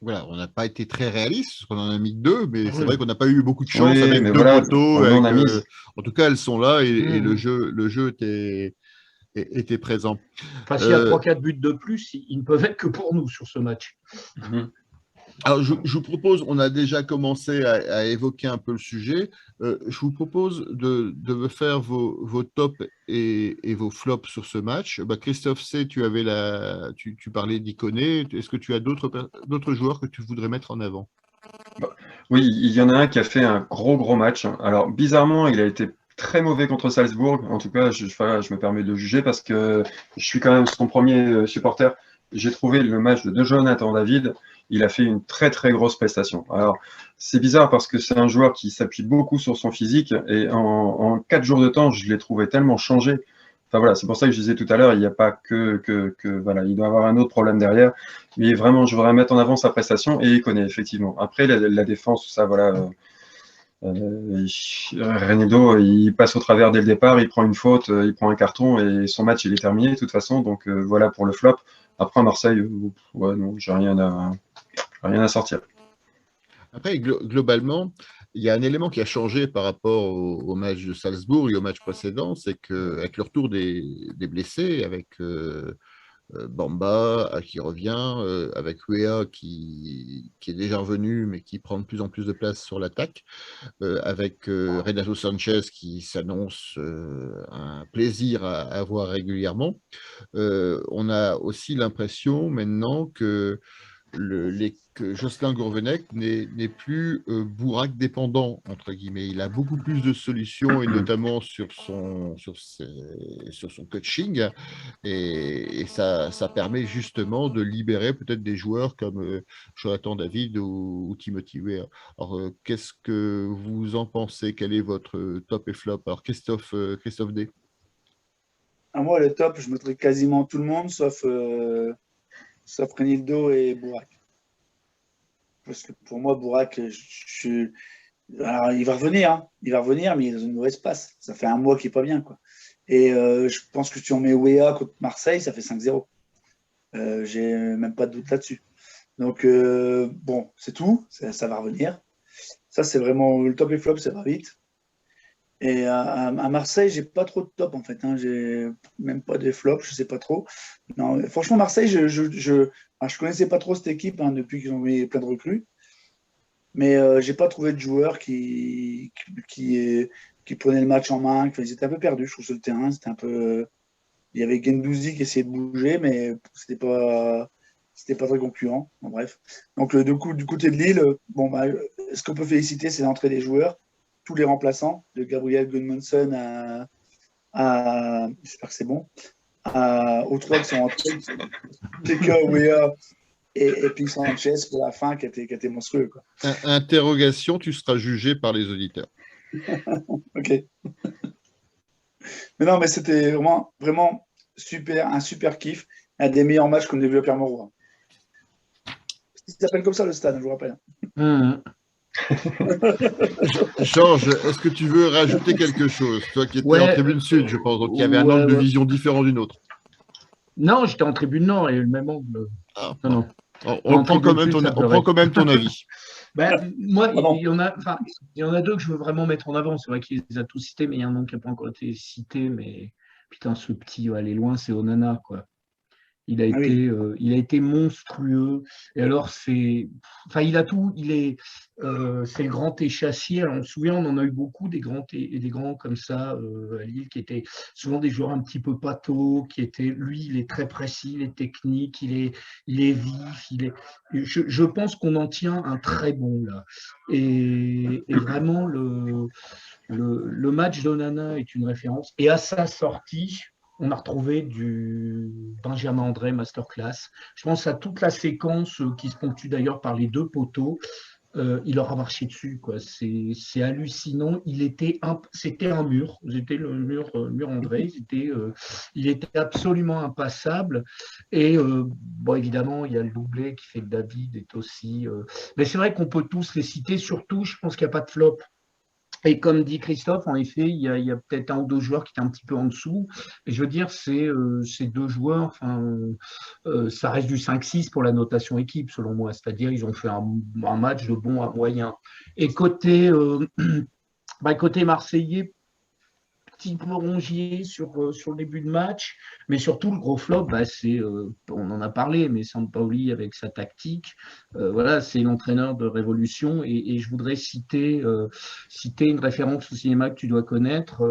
S1: Voilà, on n'a pas été très réaliste, parce qu'on en a mis 2, mais c'est vrai qu'on n'a pas eu beaucoup de chance
S3: Oui,
S1: avec
S3: mais
S1: 2
S3: voilà,
S1: poteaux.
S3: on a mis.
S1: En tout cas, elles sont là et le jeu était présent.
S5: Enfin, s'il y a 3-4 buts de plus, ils ne peuvent être que pour nous sur ce match.
S1: Alors, je vous propose, on a déjà commencé à évoquer un peu le sujet. Je vous propose de me faire vos tops et vos flops sur ce match. Bah, Christophe C, tu parlais d'Ikoné. Est-ce que tu as d'autres joueurs que tu voudrais mettre en avant?
S3: Oui, il y en a un qui a fait un gros match. Alors, bizarrement, il a été très mauvais contre Salzbourg. En tout cas, je me permets de le juger parce que je suis quand même son premier supporter. J'ai trouvé le match de Jonathan David. Il a fait une très grosse prestation. Alors, c'est bizarre parce que c'est un joueur qui s'appuie beaucoup sur son physique et en 4 jours de temps, je l'ai trouvé tellement changé. Enfin voilà, c'est pour ça que je disais tout à l'heure, il n'y a pas que voilà, il doit avoir un autre problème derrière. Mais vraiment, je voudrais mettre en avant sa prestation et il connaît effectivement. Après, la défense, ça, voilà. Renedo, il passe au travers dès le départ, il prend une faute, il prend un carton et son match, il est terminé de toute façon. Donc voilà pour le flop. Après, à Marseille, ouais, non, j'ai rien à sortir.
S1: Après, globalement, il y a un élément qui a changé par rapport au match de Salzbourg et au match précédent, c'est qu'avec le retour des blessés, avec Bamba qui revient, avec Weah qui est déjà revenu, mais qui prend de plus en plus de place sur l'attaque, avec Renato Sanchez qui s'annonce un plaisir à voir régulièrement. On a aussi l'impression maintenant que que Jocelyn Gourvenec n'est plus Bourak dépendant, entre guillemets. Il a beaucoup plus de solutions, et notamment sur son coaching. Et ça permet justement de libérer peut-être des joueurs comme Jonathan David ou Timothy Weah. Alors, qu'est-ce que vous en pensez? Quel est votre top et flop? Alors, Christophe D.
S4: Moi, le top, je mettrais quasiment tout le monde, sauf Renildo et Bourak. Parce que pour moi, Bourak, alors, il va revenir, mais il est dans une mauvaise passe. Ça fait un mois qu'il n'est pas bien, quoi. Et je pense que si on met Weah contre Marseille, ça fait 5-0. J'ai même pas de doute là-dessus. Donc, bon, c'est tout. Ça va revenir. Ça, c'est vraiment le top et flop, ça va vite. Et à Marseille, j'ai pas trop de top, en fait. J'ai même pas des flops, je sais pas trop. Non, franchement, Marseille, je connaissais pas trop cette équipe depuis qu'ils ont mis plein de recrues. Mais j'ai pas trouvé de joueurs qui prenaient le match en main. Ils étaient un peu perdus, je trouve, sur le terrain. C'était un peu. Il y avait Guendouzi qui essayait de bouger, mais c'était pas très concluant. Bon, bref. Donc, du côté de Lille, bon, bah, ce qu'on peut féliciter, c'est l'entrée des joueurs, tous les remplaçants, de Gabriel Gudmundsson à j'espère que c'est bon, aux trois qui sont entrés, Teka, Weah et puis Sanchez pour la fin qui a été monstrueux, quoi.
S1: Interrogation, tu seras jugé par les auditeurs.
S4: Ok. Mais non, mais c'était vraiment super, un super kiff, un des meilleurs matchs qu'on a vu à Pierre-Mauroy. Il s'appelle comme ça le stade, je vous rappelle.
S1: Georges, est-ce que tu veux rajouter quelque chose? Toi qui étais en tribune sud, je pense, donc il y avait un angle de vision différent du nôtre.
S5: Non, j'étais en tribune nord et le même angle.
S1: Ah,
S5: non, non.
S1: On prend quand même ton avis.
S5: Moi, il y en a deux que je veux vraiment mettre en avant. C'est vrai qu'il les a tous cités, mais il y en a un qui n'a pas encore été cité. Mais putain, ce petit, aller loin, c'est Onana, quoi. Il a été monstrueux. Et alors, il a tout. C'est le grand échassier. Alors, on se souvient, on en a eu beaucoup des grands comme ça à Lille, qui étaient souvent des joueurs un petit peu pâteaux, lui, il est très précis, il est technique, il est vif. Je pense qu'on en tient un très bon là. Et vraiment, le match d'Onana est une référence. Et à sa sortie, on a retrouvé du Benjamin André masterclass. Je pense à toute la séquence qui se ponctue d'ailleurs par les deux poteaux. Il leur a marché dessus, quoi. C'est hallucinant. C'était un mur. C'était le mur André. Il était absolument impassable. Et évidemment, il y a le doublé qui fait que David est aussi. Mais c'est vrai qu'on peut tous les citer. Surtout, je pense qu'il n'y a pas de flop. Et comme dit Christophe, en effet, il y a peut-être un ou deux joueurs qui étaient un petit peu en dessous. Et je veux dire, ces deux joueurs, ça reste du 5-6 pour la notation équipe, selon moi. C'est-à-dire, ils ont fait un match de bon à moyen. Et côté marseillais, petit peu rongier sur le début de match, mais surtout le gros flop, on en a parlé, mais Sampaoli avec sa tactique, c'est l'entraîneur de Révolution, et je voudrais citer une référence au cinéma que tu dois connaître,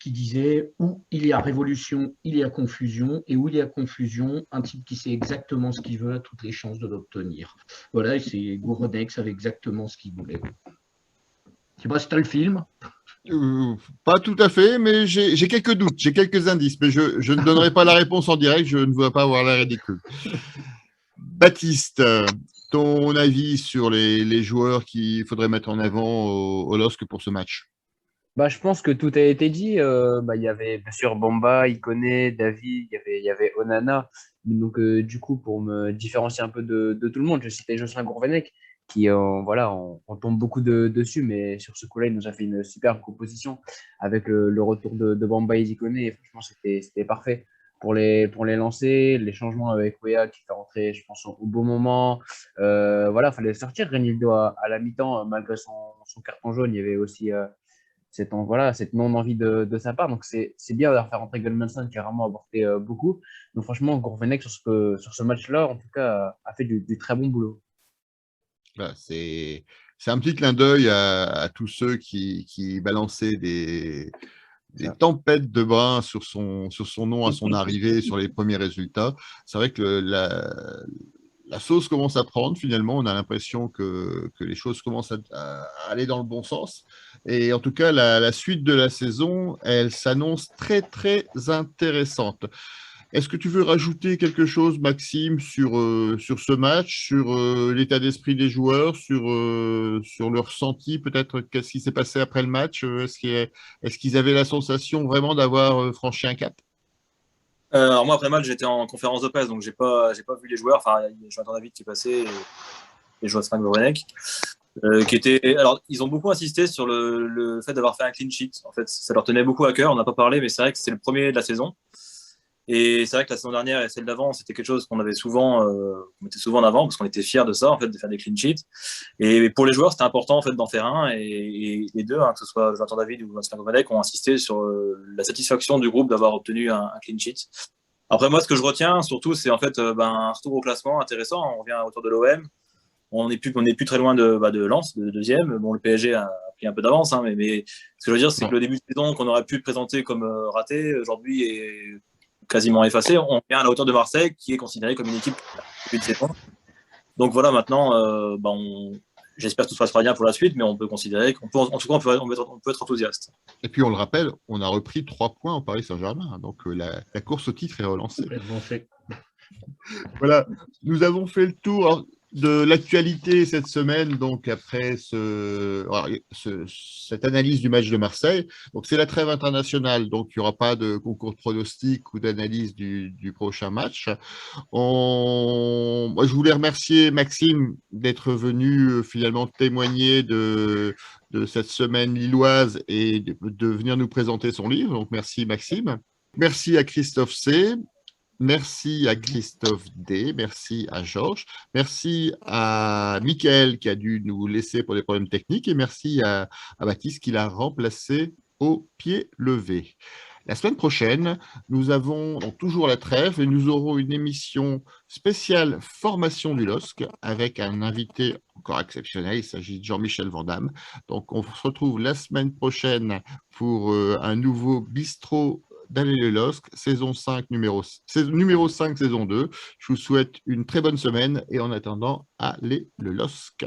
S5: qui disait: où il y a révolution, il y a confusion, et où il y a confusion, un type qui sait exactement ce qu'il veut a toutes les chances de l'obtenir. Voilà, et c'est Gourvenek savait exactement ce qu'il voulait. Tu vois, c'est le film.
S1: Pas tout à fait, mais j'ai quelques doutes, j'ai quelques indices, mais je ne donnerai pas la réponse en direct, je ne veux pas avoir l'air ridicule. Baptiste, ton avis sur les joueurs qu'il faudrait mettre en avant au LOSC pour ce match?
S7: Je pense que tout a été dit. Il y avait bien sûr Bamba, Ikoné, David, il y avait Onana. Donc, du coup, pour me différencier un peu de tout le monde, je citais Jocelyn Gourvenec, qui, on tombe beaucoup dessus, mais sur ce coup-là, il nous a fait une super proposition avec le retour de Bamba et Ikoné. Et franchement, c'était parfait pour les lancer. Les changements avec Wea qui fait rentrer, je pense, au bon moment. Il fallait sortir Renildo à la mi-temps, malgré son carton jaune. Il y avait aussi cette non-envie de sa part. Donc, c'est bien de faire rentrer Goldmanson qui a vraiment apporté beaucoup. Donc, franchement, Gourvenec, sur ce match-là, en tout cas, a fait du très bon boulot.
S1: C'est un petit clin d'œil à tous ceux qui balançaient des tempêtes de brin sur son nom à son arrivée, sur les premiers résultats. C'est vrai que la sauce commence à prendre, finalement. On a l'impression que les choses commencent à aller dans le bon sens. Et en tout cas, la suite de la saison, elle s'annonce très, très intéressante. Est-ce que tu veux rajouter quelque chose, Maxime, sur ce match, sur l'état d'esprit des joueurs, sur leur ressenti, peut-être qu'est-ce qui s'est passé après le match? Est-ce qu'ils avaient la sensation vraiment d'avoir franchi un cap?
S6: Alors moi, après le match, j'étais en conférence de presse, donc j'ai pas vu les joueurs. Enfin, il y a Jonathan David qui est passé et Jocelyn Gourvenec, qui était. Alors, ils ont beaucoup insisté sur le fait d'avoir fait un clean sheet. En fait, ça leur tenait beaucoup à cœur. On n'a pas parlé, mais c'est vrai que c'est le premier de la saison. Et c'est vrai que la saison dernière et celle d'avant, c'était quelque chose qu'on mettait souvent en avant parce qu'on était fiers de ça, en fait, de faire des clean sheets. Et pour les joueurs, c'était important en fait d'en faire un. Et les deux, que ce soit Jonathan David ou Jocelyn Gourvenec, ont insisté sur la satisfaction du groupe d'avoir obtenu un clean sheet. Après, moi, ce que je retiens surtout, c'est en fait un retour au classement intéressant. On revient autour de l'OM. On n'est plus très loin de Lens, de deuxième. Bon, le PSG a pris un peu d'avance, mais ce que je veux dire, c'est que le début de saison qu'on aurait pu présenter comme raté, aujourd'hui est quasiment effacé. On vient à la hauteur de Marseille, qui est considérée comme une équipe de saison. Donc voilà, maintenant, j'espère que tout se passera bien pour la suite, mais on peut considérer qu'on peut, en tout cas, on peut être enthousiaste.
S1: Et puis on le rappelle, on a repris 3 points au Paris Saint-Germain, donc la course au titre est relancée.
S5: Voilà,
S1: nous avons fait le tour. Alors, de l'actualité cette semaine, donc après cette analyse du match de Marseille. Donc c'est la trêve internationale, donc il n'y aura pas de concours de pronostic ou d'analyse du prochain match. Moi, je voulais remercier Maxime d'être venu finalement témoigner de cette semaine lilloise et de venir nous présenter son livre. Donc merci Maxime. Merci à Christophe C. Merci à Christophe D, merci à Georges, merci à Mickaël qui a dû nous laisser pour des problèmes techniques et merci à Baptiste qui l'a remplacé au pied levé. La semaine prochaine, nous avons donc toujours la trêve et nous aurons une émission spéciale formation du LOSC avec un invité encore exceptionnel, il s'agit de Jean-Michel Vandamme. Donc on se retrouve la semaine prochaine pour un nouveau bistrot d'Aller le LOSC, saison 5, numéro 5, saison 2. Je vous souhaite une très bonne semaine et en attendant, allez le LOSC.